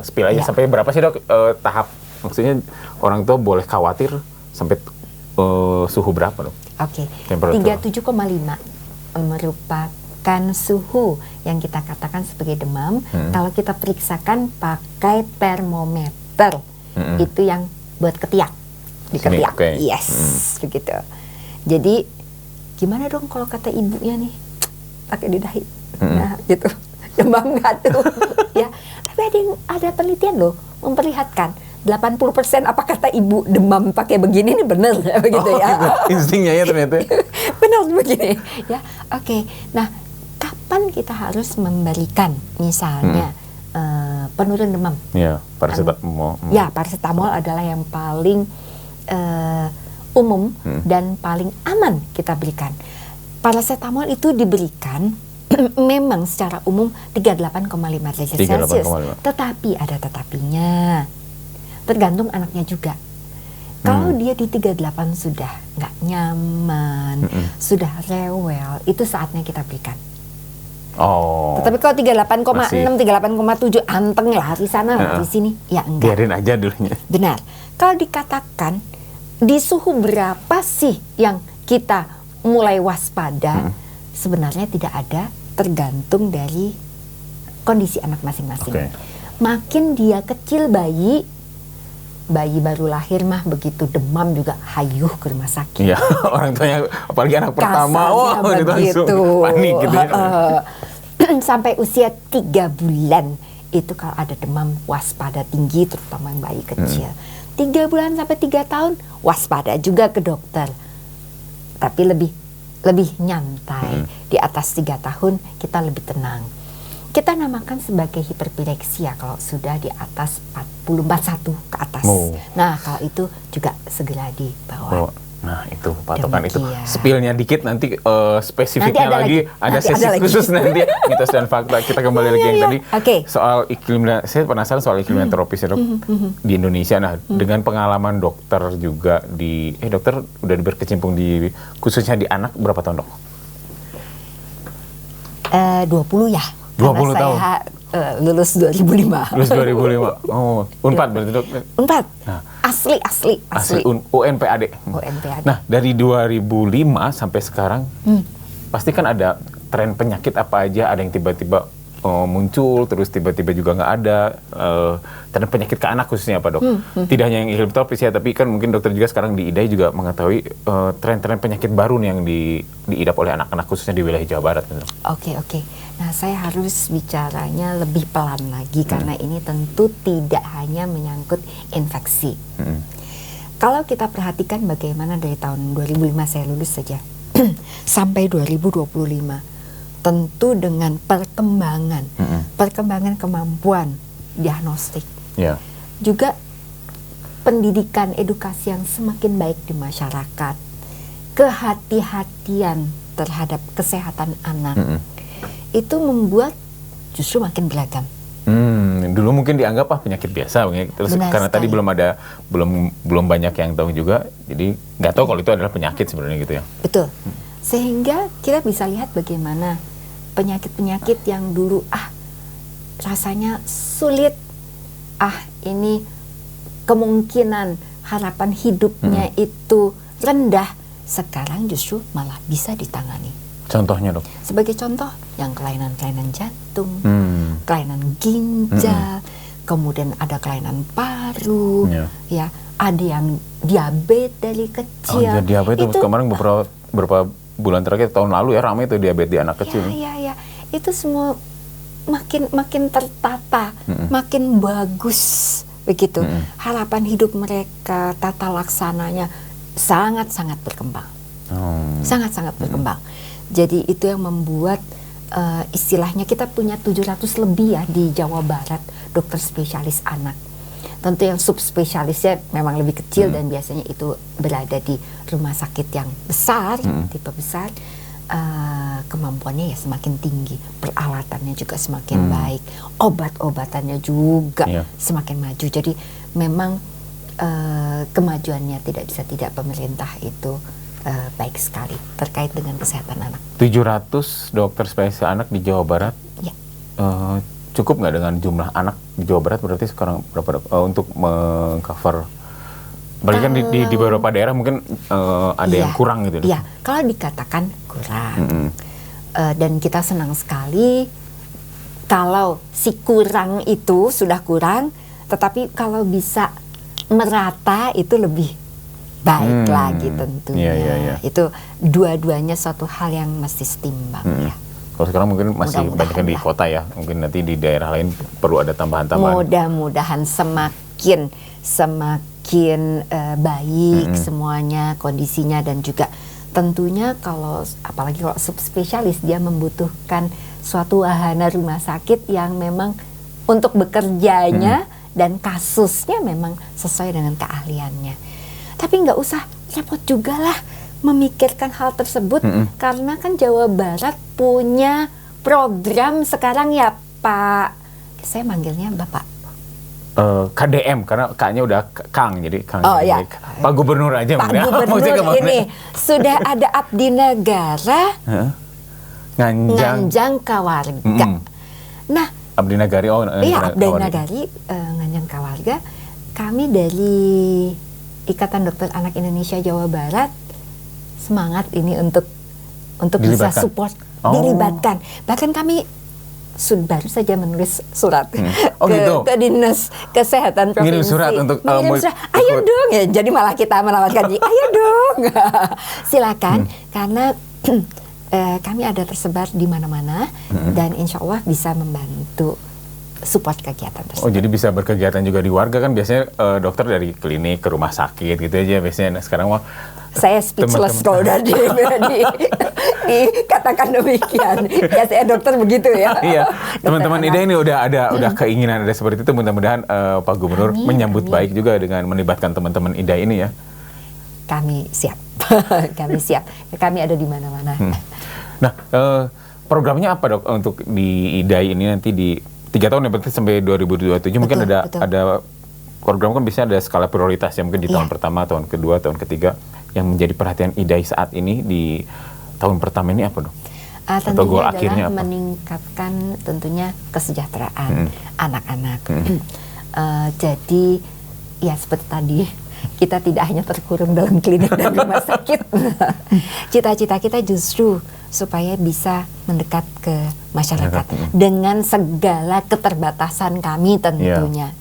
spill aja sampai berapa sih dok tahap? Maksudnya orang tua boleh khawatir sampai suhu berapa dok? Oke, 37,5 merupakan suhu yang kita katakan sebagai demam. Kalau kita periksakan pakai termometer, itu yang buat ketiak, di ketiak. Yes, begitu. Jadi gimana dong kalau kata ibunya nih pakai di dahi, nah gitu, demam nggak tuh? Ya, tapi ada penelitian loh memperlihatkan 80% apa kata ibu demam pakai begini nih bener begitu ya. Instingnya ya ternyata. Benar begini ya. Oke. Nah, kapan kita harus memberikan misalnya penurun demam? Ya, paracetamol. Ya, paracetamol adalah yang paling umum dan paling aman kita berikan. Paracetamol itu diberikan memang secara umum 38,5 derajat Celcius. Tetapi ada tetapinya. Tergantung anaknya juga. Kalau dia di 38 sudah nggak nyaman, sudah rewel, itu saatnya kita berikan. Oh. Tetapi kalau 38,6, 38,7 anteng lah di sana lah di sini, ya enggak. Biarin aja dulunya. Benar. Kalau dikatakan di suhu berapa sih yang kita mulai waspada, sebenarnya tidak ada, tergantung dari kondisi anak masing-masing. Makin dia kecil bayi, bayi baru lahir mah begitu demam juga hayuh ke rumah sakit. Iya, orang tuanya apalagi anak pertama, Kasarnya itu langsung begitu. panik gitu ya. Sampai usia 3 bulan itu kalau ada demam waspada tinggi, terutama yang bayi kecil. 3 bulan sampai 3 tahun waspada juga ke dokter, tapi lebih nyantai. Di atas 3 tahun kita lebih tenang. Kita namakan sebagai hiperpireksia kalau sudah di atas 41 ke atas. Nah, kalau itu juga segera dibawa. Nah, itu patokan itu. Demikian. Spillnya dikit nanti spesifiknya Nanti ada sesi khusus nanti mitos dan fakta. Kita kembali lagi yang tadi soal iklim. Saya penasaran soal iklim tropis ya, Dok. Di Indonesia. Nah, dengan pengalaman dokter juga dokter udah berkecimpung di khususnya di anak berapa tahun, Dok? 20 ya. 20 tahun. Saya lulus 2005. Lulus 2005. Oh, Unpad berarti, Dok. Unpad. Nah, asli. UNPAD. UNPAD. Nah, dari 2005 sampai sekarang pasti kan ada tren penyakit apa aja, ada yang tiba-tiba muncul, terus tiba-tiba juga nggak ada. Tren penyakit ke anak khususnya apa, Dok? Tidak hanya yang iklim tropis ya, tapi kan mungkin dokter juga sekarang di IDAI juga mengetahui tren-tren penyakit baru nih yang diidap oleh anak-anak khususnya di wilayah Jawa Barat. Oke. Nah, saya harus bicaranya lebih pelan lagi karena ini tentu tidak hanya menyangkut infeksi. Kalau kita perhatikan bagaimana dari tahun 2005 saya lulus saja sampai 2025, tentu dengan perkembangan kemampuan diagnostik, juga pendidikan edukasi yang semakin baik di masyarakat, kehati-hatian terhadap kesehatan anak, itu membuat justru makin beragam. Dulu mungkin dianggap penyakit biasa, terus karena tadi belum banyak yang tahu juga, jadi nggak tahu kalau itu adalah penyakit sebenarnya gitu ya. Betul. Sehingga kita bisa lihat bagaimana penyakit-penyakit yang dulu rasanya sulit, ini kemungkinan harapan hidupnya itu rendah, sekarang justru malah bisa ditangani. Contohnya, Dok? Sebagai contoh, yang kelainan-kelainan jantung, kelainan ginjal, kemudian ada kelainan paru, ya, ada yang diabetes dari kecil. Diabetes itu kemarin beberapa bulan terakhir tahun lalu ya ramai itu diabetes di anak kecil. Ya. Itu semua makin tertata, makin bagus begitu. Harapan hidup mereka, tata laksananya sangat-sangat berkembang. Sangat-sangat berkembang. Jadi itu yang membuat istilahnya kita punya 700 lebih ya di Jawa Barat dokter spesialis anak. Tentu yang subspesialisnya memang lebih kecil dan biasanya itu berada di rumah sakit yang besar, tipe besar. Kemampuannya ya semakin tinggi, peralatannya juga semakin baik, obat-obatannya juga semakin maju. Jadi memang kemajuannya tidak pemerintah itu baik sekali terkait dengan kesehatan anak. 700 dokter spesialis anak di Jawa Barat. Ya. Cukup nggak dengan jumlah anak di Jawa Barat? Berarti sekarang berapa untuk mengcover? Berarti kan di beberapa daerah mungkin ada yang kurang gitu. Iya, kalau dikatakan kurang. Dan kita senang sekali kalau si kurang itu sudah kurang, tetapi kalau bisa merata itu lebih baik lagi tentunya. Iya. Itu dua-duanya suatu hal yang mesti setimbang ya. Kalau sekarang mungkin masih banyak di kota ya, mungkin nanti di daerah lain perlu ada tambahan-tambahan. Mudah-mudahan semakin baik semuanya kondisinya, dan juga tentunya apalagi kalau subspesialis dia membutuhkan suatu wahana rumah sakit yang memang untuk bekerjanya dan kasusnya memang sesuai dengan keahliannya. Tapi nggak usah repot juga lah memikirkan hal tersebut, karena kan Jawa Barat punya program sekarang ya Pak. Saya manggilnya Bapak. KDM karena K-nya udah Kang, jadi Kang. Ya. Pak Gubernur aja. Pak Gubernur ini sudah ada abdi negara Nganjang Kawarga. Nah, abdi nagari abdi nagari Nganjang Kawarga. Kami dari Ikatan Dokter Anak Indonesia Jawa Barat semangat ini untuk bisa support, dilibatkan. Bahkan kami baru saja menulis surat Oh, gitu? ke Dinas Kesehatan Provinsi. Ngirim surat untuk Mengirim surat, ayo dong ya. Jadi malah kita menawarkan diri, ayo dong. Silakan, karena kami ada tersebar di mana-mana dan insya Allah bisa membantu support kegiatan tersebut. Oh, jadi bisa berkegiatan juga di warga kan, biasanya dokter dari klinik ke rumah sakit gitu aja biasanya. Nah, sekarang mah saya speechless kalau udah dikatakan demikian. Ya saya dokter begitu ya. Iya, teman-teman IDA ini udah keinginan ada seperti itu. Mudah-mudahan Pak Gubernur menyambut baik juga dengan melibatkan teman-teman IDA ini ya. Kami siap, kami siap. Kami ada di mana-mana. Nah, programnya apa dok untuk di IDA ini nanti di 3 tahun ya, berarti sampai 2027 mungkin ada program kan biasanya ada skala prioritas ya, mungkin di tahun pertama, tahun kedua, tahun ketiga. Yang menjadi perhatian IDAI saat ini di tahun pertama ini apa dong? Atau goal akhirnya apa? Meningkatkan tentunya kesejahteraan anak-anak. Jadi ya seperti tadi, kita tidak hanya terkurung dalam klinik dan rumah sakit. Cita-cita kita justru supaya bisa mendekat ke masyarakat dengan segala keterbatasan kami tentunya.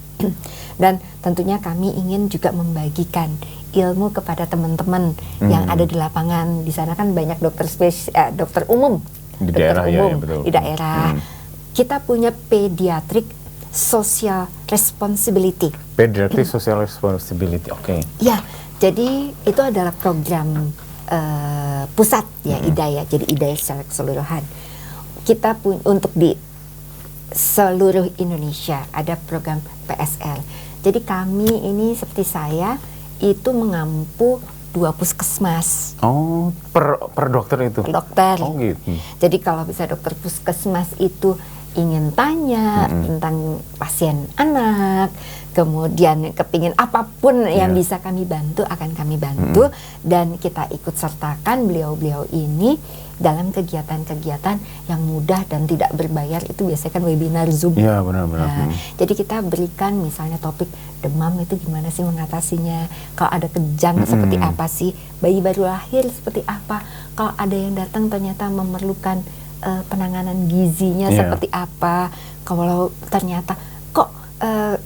Dan tentunya kami ingin juga membagikan ilmu kepada teman-teman yang ada di lapangan. Di sana kan banyak dokter umum di daerah, ya, betul. Di daerah. Kita punya pediatric social responsibility. Pediatric social responsibility, oke. Ya, jadi itu adalah program pusat ya, IDAI. Jadi IDAI secara keseluruhan. Kita untuk di seluruh Indonesia ada program PSL. Jadi kami ini seperti saya itu mengampu 2 puskesmas. Oh, per dokter itu? Dokter. Oh gitu. Jadi kalau bisa dokter puskesmas itu ingin tanya tentang pasien anak, kemudian kepingin apapun yang bisa kami bantu, akan kami bantu. Dan kita ikut sertakan beliau-beliau ini dalam kegiatan-kegiatan yang mudah dan tidak berbayar. Itu biasanya kan webinar Zoom. Iya, benar-benar. Jadi kita berikan misalnya topik demam itu gimana sih mengatasinya, kalau ada kejang seperti apa sih, bayi baru lahir seperti apa, kalau ada yang datang ternyata memerlukan penanganan gizinya seperti apa, kalau ternyata kok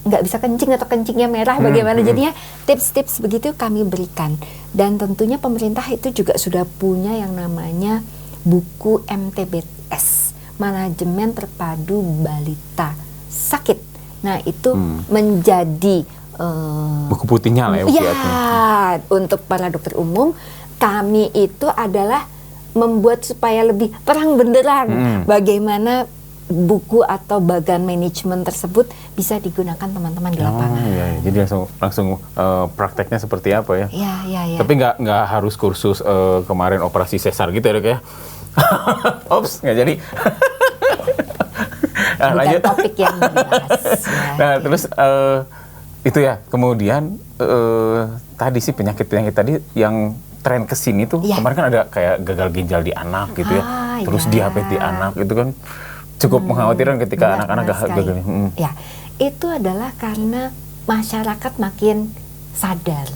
nggak bisa kencing atau kencingnya merah bagaimana, jadinya tips-tips begitu kami berikan. Dan tentunya pemerintah itu juga sudah punya yang namanya buku MTBS, Manajemen Terpadu Balita Sakit. Nah itu menjadi buku putihnya lah ya. Untuk para dokter umum kami itu adalah membuat supaya lebih terang benderang bagaimana buku atau bagan manajemen tersebut bisa digunakan teman-teman di lapangan. Jadi langsung prakteknya seperti apa ya? Iya. Tapi nggak harus kursus kemarin operasi sesar gitu ya dok ya? Ops, nggak jadi. Bukan lanjut. Topik yang dibahas. Nah terus itu ya, kemudian tadi sih penyakit-penyakit tadi yang tren kesini tuh kemarin kan ada kayak gagal ginjal di anak gitu ya, terus diabetes di anak itu kan cukup mengkhawatirkan ketika anak-anak gagal. Ya, itu adalah karena masyarakat makin sadar,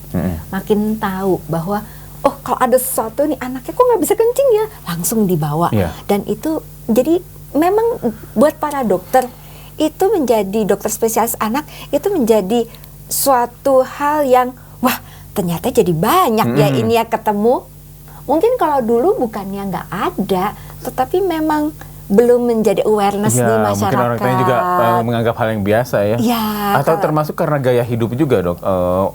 makin tahu bahwa oh kalau ada sesuatu nih anaknya kok nggak bisa kencing ya, langsung dibawa. Dan itu jadi memang buat para dokter itu menjadi dokter spesialis anak itu menjadi suatu hal yang wah ternyata jadi banyak ya ini ya ketemu. Mungkin kalau dulu bukannya nggak ada, tetapi memang belum menjadi awareness di masyarakat. Mungkin orang tuanya juga menganggap hal yang biasa ya. Atau termasuk karena gaya hidup juga dok.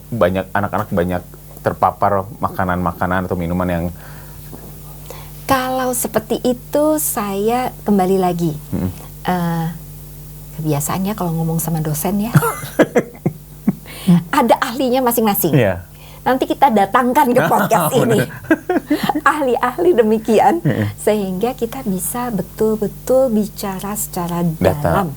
Banyak anak-anak banyak terpapar makanan-makanan atau minuman yang. Kalau seperti itu saya kembali lagi. Kebiasaannya kalau ngomong sama dosen ya. Ada ahlinya masing-masing. Nanti kita datangkan ke podcast ini ahli-ahli demikian sehingga kita bisa betul-betul bicara secara dalam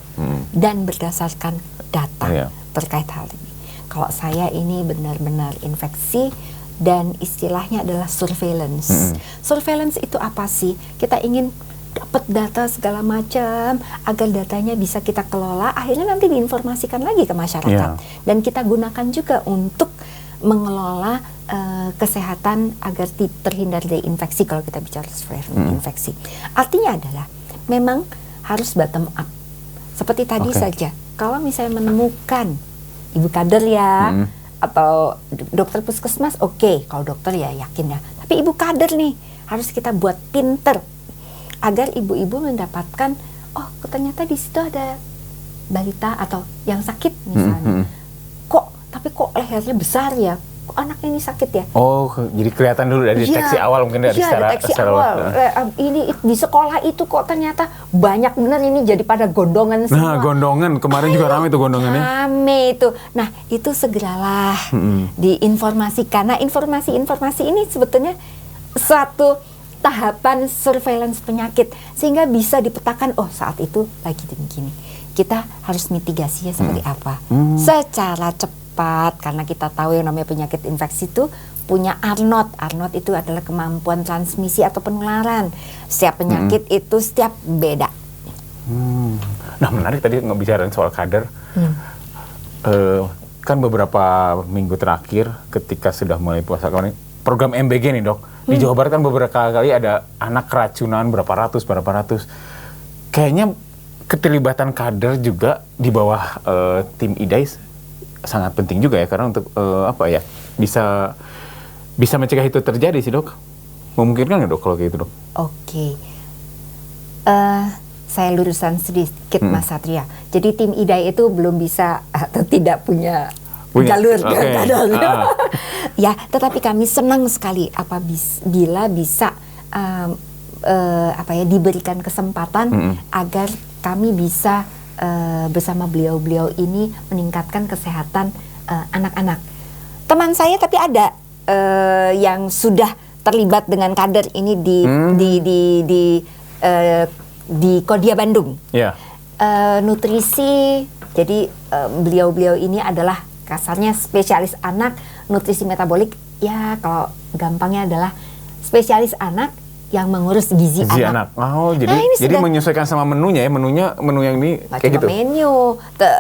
dan berdasarkan data terkait hal ini. Kalau saya ini benar-benar infeksi dan istilahnya adalah surveillance. Surveillance itu apa sih? Kita ingin dapat data segala macam agar datanya bisa kita kelola, akhirnya nanti diinformasikan lagi ke masyarakat dan kita gunakan juga untuk mengelola kesehatan agar terhindar dari infeksi. Kalau kita bicara infeksi, artinya adalah memang harus bottom up. Seperti tadi Oke. saja, kalau misalnya menemukan ibu kader ya, atau dokter puskesmas, oke. Kalau dokter ya yakin ya. Tapi ibu kader nih, harus kita buat pinter agar ibu-ibu mendapatkan, oh ternyata di situ ada balita atau yang sakit misalnya. Tapi kok lehernya besar ya? Kok anak ini sakit ya? Oh, jadi kelihatan dulu dari deteksi awal mungkin dari deteksi secara awal. Ini di sekolah itu kok ternyata banyak bener ini jadi pada gondongan semua. Nah, gondongan kemarin juga ramai tuh gondongannya. Rame itu. Nah, itu segeralah diinformasikan. Nah, informasi ini sebetulnya suatu tahapan surveillance penyakit sehingga bisa dipetakan, oh saat itu lagi begini. Kita harus mitigasinya seperti apa? Secara cepat, karena kita tahu yang namanya penyakit infeksi itu punya Arnott. Arnott itu adalah kemampuan transmisi atau penularan. Setiap penyakit itu setiap beda. Nah, menarik tadi ngebicarain soal kader. Kan beberapa minggu terakhir ketika sudah mulai puasa kemarin, program MBG nih dok, di Jawa Barat kan beberapa kali ada anak keracunan berapa ratus. Kayaknya keterlibatan kader juga di bawah tim IDAIS sangat penting juga ya, karena untuk bisa mencegah itu terjadi sih dok. Memungkinkan nggak dok kalau kayak gitu dok? Oke. Saya luruskan sedikit Mas Satria. Jadi tim IDAI itu belum bisa atau tidak punya jalur kader. Ya, tetapi kami senang sekali bila bisa diberikan kesempatan agar kami bisa bersama beliau-beliau ini meningkatkan kesehatan anak-anak. Teman saya tapi ada yang sudah terlibat dengan kader ini di Kodia Bandung. Yeah. Nutrisi, jadi beliau-beliau ini adalah kasarnya spesialis anak, nutrisi metabolik. Ya kalau gampangnya adalah spesialis anak yang mengurus gizi anak. Oh, jadi menyesuaikan sama menunya ya, menu yang ini kayak gitu.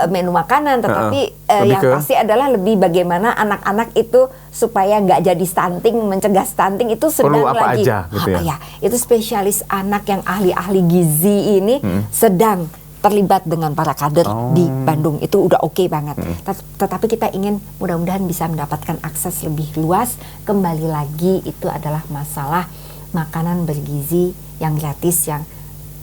Menu makanan, tetapi yang pasti adalah lebih bagaimana anak-anak itu supaya nggak jadi stunting, mencegah stunting itu sedang perlu apa lagi. aja gitu ya. Itu spesialis anak yang ahli-ahli gizi ini sedang terlibat dengan para kader di Bandung. Itu udah oke banget. Tetapi kita ingin mudah-mudahan bisa mendapatkan akses lebih luas. Kembali lagi itu adalah masalah makanan bergizi yang gratis, yang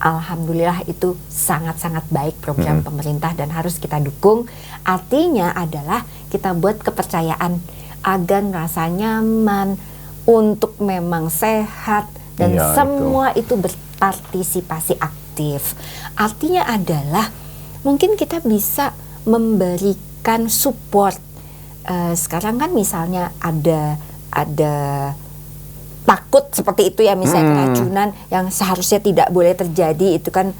alhamdulillah itu sangat-sangat baik program pemerintah dan harus kita dukung. Artinya adalah kita buat kepercayaan agar rasa nyaman untuk memang sehat dan semua itu berpartisipasi aktif. Artinya adalah mungkin kita bisa memberikan support. Sekarang kan misalnya ada takut seperti itu ya, misalnya keracunan yang seharusnya tidak boleh terjadi itu kan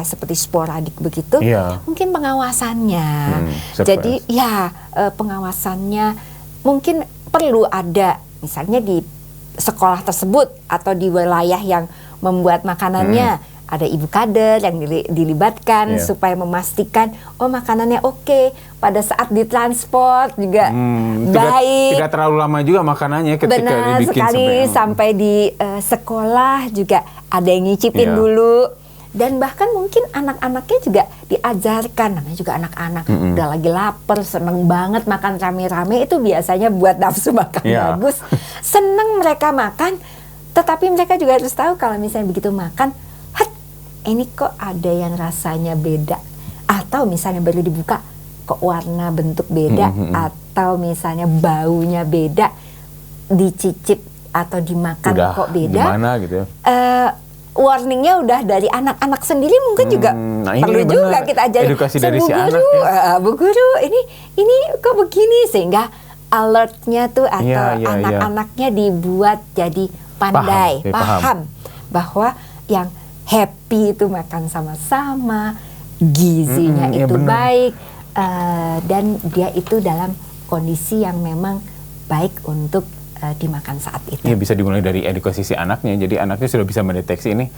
seperti sporadik begitu. Mungkin pengawasannya. Jadi pengawasannya mungkin perlu ada misalnya di sekolah tersebut atau di wilayah yang membuat makanannya ada ibu kader yang dilibatkan supaya memastikan makanannya oke, pada saat ditransport juga baik. Tidak terlalu lama juga makanannya ketika benar dibikin sekali sampai di sekolah juga ada yang nyicipin dulu. Dan bahkan mungkin anak-anaknya juga diajarkan, namanya juga anak-anak udah lagi lapar, seneng banget makan rame-rame, itu biasanya buat nafsu makan bagus. Seneng mereka makan, tetapi mereka juga harus tahu kalau misalnya begitu makan, ini kok ada yang rasanya beda, atau misalnya baru dibuka kok warna bentuk beda, atau misalnya baunya beda, dicicip atau dimakan udah, kok beda. Gimana gitu ya? Warningnya udah dari anak-anak sendiri mungkin juga perlu juga kita ajarin. Edukasi dari si anak ya. Bu guru, ini kok begini, sehingga alertnya tuh atau anak-anaknya dibuat jadi pandai, paham bahwa yang happy itu makan sama-sama, gizinya itu baik, dan dia itu dalam kondisi yang memang baik untuk dimakan saat itu. Iya, bisa dimulai dari edukasi si anaknya. Jadi anaknya sudah bisa mendeteksi ini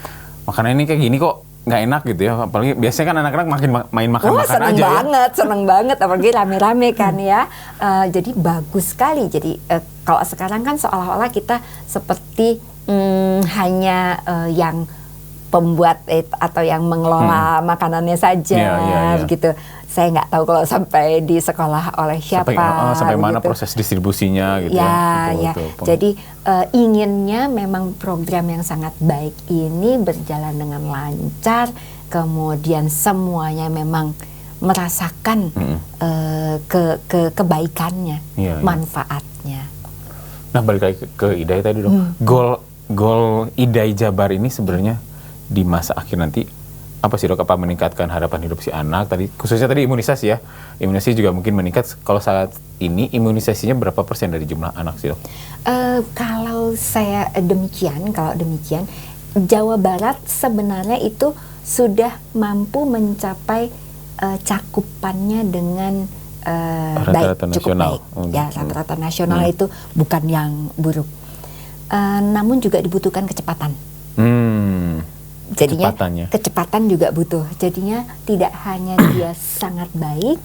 makanan ini kayak gini kok nggak enak gitu ya. Apalagi biasanya kan anak-anak main makan-makan aja. Seneng banget, apalagi rame-rame kan ya. Jadi bagus sekali. Jadi kalau sekarang kan seolah-olah kita seperti hanya yang pembuat atau yang mengelola makanannya saja, begitu. Saya nggak tahu kalau sampai di sekolah oleh siapa. Sampai mana gitu. proses distribusinya gitu ya. Jadi inginnya memang program yang sangat baik ini berjalan dengan lancar, kemudian semuanya memang merasakan kebaikannya, manfaatnya. Nah, balik lagi ke IDAI tadi dong. Goal IDAI Jabar ini sebenarnya di masa akhir nanti apa sih dok? Apa meningkatkan harapan hidup si anak tadi, khususnya tadi imunisasi ya, imunisasi juga mungkin meningkat. Kalau saat ini imunisasinya berapa persen dari jumlah anak sih dok? Kalau demikian Jawa Barat sebenarnya itu sudah mampu mencapai cakupannya dengan rata-rata baik, cukup nasional. baik. Ya, rata-rata nasional itu bukan yang buruk. Namun juga dibutuhkan kecepatan. Jadinya kecepatan juga butuh. Jadinya tidak hanya dia sangat baik,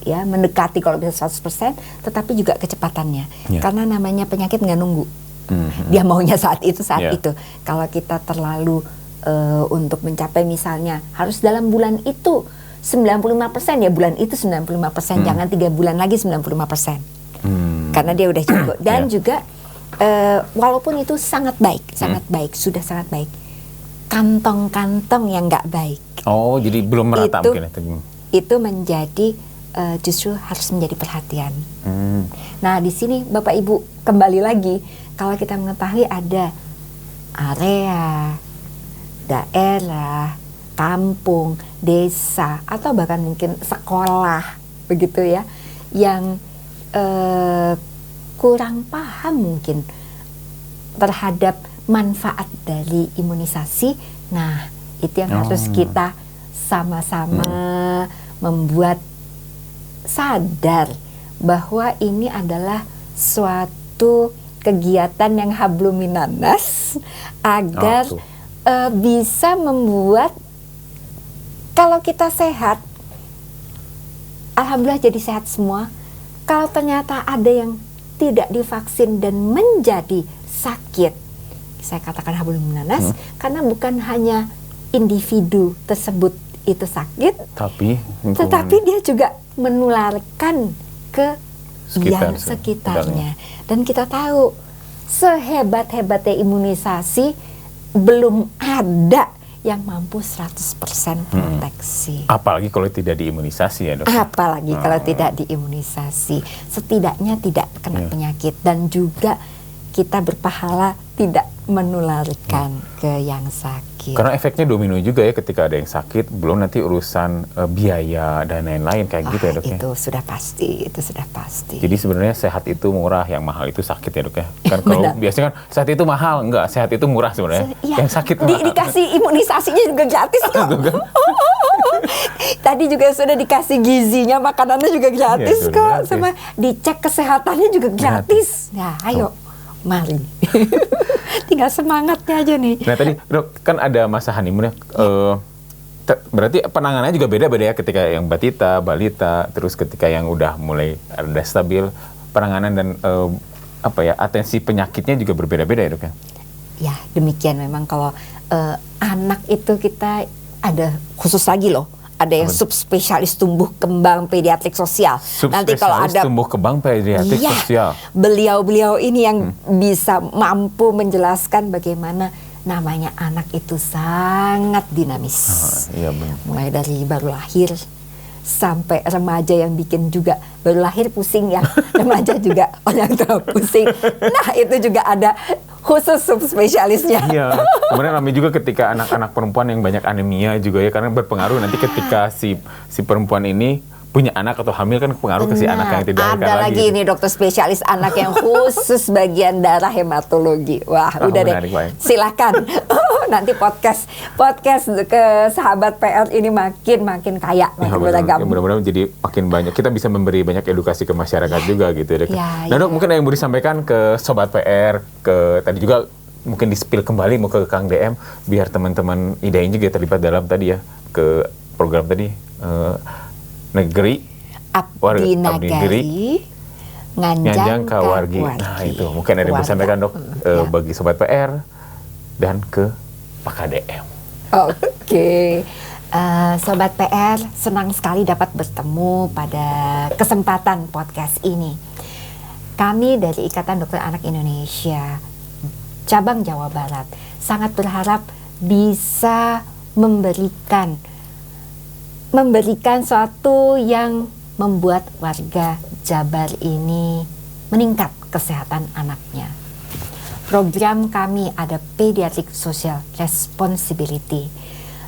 ya mendekati kalau bisa 100%, tetapi juga kecepatannya. Karena namanya penyakit nggak nunggu. Dia maunya saat itu. Kalau kita terlalu untuk mencapai misalnya harus dalam bulan itu 95%, ya bulan itu 95%, jangan 3 bulan lagi 95%. Karena dia udah cukup. Dan juga walaupun itu sangat baik, sudah sangat baik. Kantong-kantong yang nggak baik. Oh, jadi belum merata mungkin ya? Itu menjadi justru harus menjadi perhatian. Nah, di sini Bapak Ibu kembali lagi, kalau kita mengetahui ada area, daerah, kampung, desa, atau bahkan mungkin sekolah, begitu ya, yang kurang paham mungkin terhadap manfaat dari imunisasi. Nah, itu yang harus kita sama-sama membuat sadar bahwa ini adalah suatu kegiatan yang hablum minannas agar bisa membuat kalau kita sehat, alhamdulillah jadi sehat semua. Kalau ternyata ada yang tidak divaksin dan menjadi sakit, saya katakan hablum minannas, karena bukan hanya individu tersebut itu sakit, tetapi dia juga menularkan ke yang sekitarnya. Dan kita tahu sehebat-hebatnya imunisasi belum ada yang mampu 100% proteksi. Apalagi kalau tidak diimunisasi ya dok? Apalagi kalau tidak diimunisasi. Setidaknya tidak kena penyakit dan juga kita berpahala tidak menularkan ke yang sakit. Karena efeknya domino juga ya, ketika ada yang sakit, belum nanti urusan biaya dan lain-lain kayak gitu ya dok ya? Itu sudah pasti. Jadi sebenarnya sehat itu murah, yang mahal itu sakit ya dok ya? Kan kalau biasanya kan sehat itu mahal, enggak, sehat itu murah sebenarnya. Yang sakit mahal. Dikasih imunisasinya juga gratis kok. Tadi juga sudah dikasih gizinya, makanannya juga gratis kok. Sama dicek kesehatannya juga gratis. Nah, ayo. Mari. Tinggal semangatnya aja nih. Nah tadi dok, kan ada masa honeymoon ya. Berarti penanganannya juga beda-beda ya, ketika yang balita, terus ketika yang udah mulai ada stabil, penanganan dan atensi penyakitnya juga berbeda-beda ya dok ya? Ya demikian memang. Kalau anak itu kita ada khusus lagi loh. Ada yang subspesialis tumbuh kembang pediatrik sosial. Nanti kalau ada tumbuh kembang pediatrik sosial. Beliau-beliau ini yang bisa mampu menjelaskan bagaimana namanya anak itu sangat dinamis. Mulai dari baru lahir sampai remaja yang bikin juga baru lahir pusing ya, remaja juga orang tua pusing. Nah itu juga ada khusus subspesialisnya. Iya, kemudian ramai juga ketika anak-anak perempuan yang banyak anemia juga ya, karena berpengaruh nanti ketika si perempuan ini punya anak atau hamil, kan pengaruh ke si anak yang tidak ada lagi ini dokter spesialis anak yang khusus bagian darah hematologi. Wah, udah deh. Silakan. Nanti podcast ke sahabat PR ini makin kaya, makin beragam. Mudah-mudahan jadi makin banyak. Kita bisa memberi banyak edukasi ke masyarakat juga gitu ya. Nah dok, mungkin ada yang mau disampaikan ke sobat PR, ke tadi juga mungkin di-spill kembali mau ke Kang DM biar teman-teman IDAI juga terlibat dalam tadi ya, ke program tadi negeri Abdi Nagari Nganjang Kawargi. Nah itu mungkin ada yang disampaikan dok bagi sobat PR dan ke Pak KDM. Oke. Sobat PR, senang sekali dapat bertemu pada kesempatan podcast ini. Kami dari Ikatan Dokter Anak Indonesia, cabang Jawa Barat, sangat berharap bisa memberikan suatu yang membuat warga Jabar ini meningkat kesehatan anaknya. Program kami ada Pediatric Social Responsibility,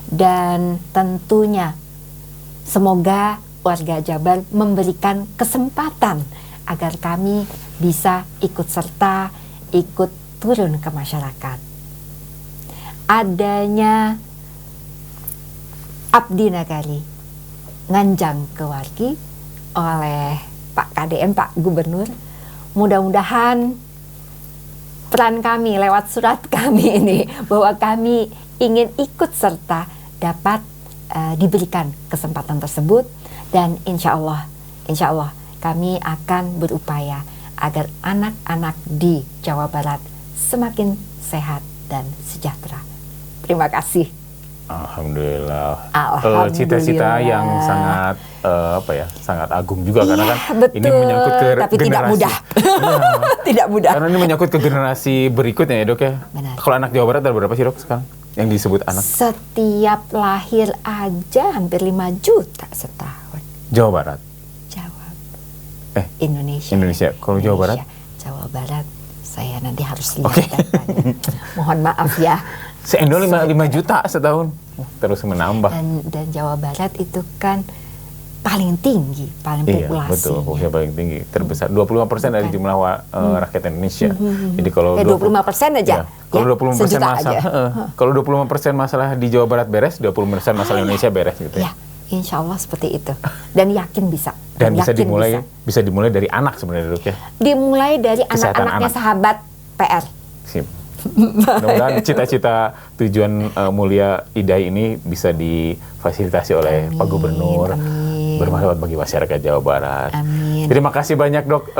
dan tentunya semoga warga Jabar memberikan kesempatan agar kami bisa ikut serta, ikut turun ke masyarakat. Adanya Abdi Nagari Nganjang Kewargi oleh Pak KDM, Pak Gubernur, mudah-mudahan peran kami lewat surat kami ini bahwa kami ingin ikut serta dapat diberikan kesempatan tersebut, dan insya Allah kami akan berupaya agar anak-anak di Jawa Barat semakin sehat dan sejahtera. Terima kasih. Alhamdulillah. Alhamdulillah. Cita-cita yang sangat sangat agung juga, karena kan betul, ini menyangkut ke tapi generasi. tidak mudah. Tidak mudah. Karena ini menyangkut ke generasi berikutnya ya, Dok ya. Benar. Kalau anak Jawa Barat ada berapa sih, Dok, sekarang yang disebut anak? Setiap lahir aja hampir 5 juta setahun. Jawa Barat. Indonesia. Kalau Jawa Barat? Jawa Barat, saya nanti harus lihat datanya. Mohon maaf ya. Se-Indo 5 juta setahun. Terus menambah. Dan Jawa Barat itu kan paling tinggi, paling populasi. Betul, populasi paling tinggi, terbesar. 25% dari jumlah rakyat Indonesia. Jadi kalau 25% aja. Kalau 25% masalah, kalau 25% masalah di Jawa Barat beres, 20% masalah Indonesia beres gitu ya. Insya Allah seperti itu. Dan yakin bisa. Dan bisa dimulai dari anak sebenarnya, Dok ya. Dimulai dari anak-anaknya sahabat PR. Sip. Mudah-mudahan cita-cita tujuan mulia IDAI ini bisa difasilitasi oleh Pak Gubernur, bermanfaat bagi masyarakat Jawa Barat. Amin. Terima kasih banyak, Dok,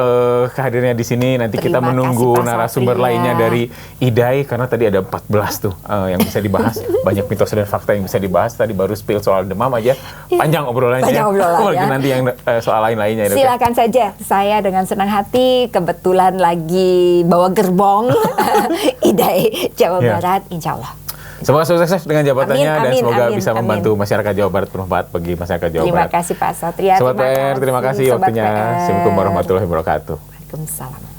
kehadirannya di sini. Nanti kita menunggu narasumber lainnya dari IDAI, karena tadi ada 14 tuh yang bisa dibahas. Banyak mitos dan fakta yang bisa dibahas. Tadi baru spill soal demam aja, panjang obrolannya. Mungkin nanti yang soal lain-lainnya. Silakan saja, saya dengan senang hati kebetulan lagi bawa gerbong IDAI Jawa Barat, insya Allah. Semoga sukses dengan jabatannya dan semoga bisa membantu masyarakat Jawa Barat, bermanfaat bagi masyarakat Jawa Barat. Terima kasih Pak Satria. Sobat PR, terima kasih waktunya. Assalamualaikum warahmatullahi wabarakatuh. Waalaikumsalam.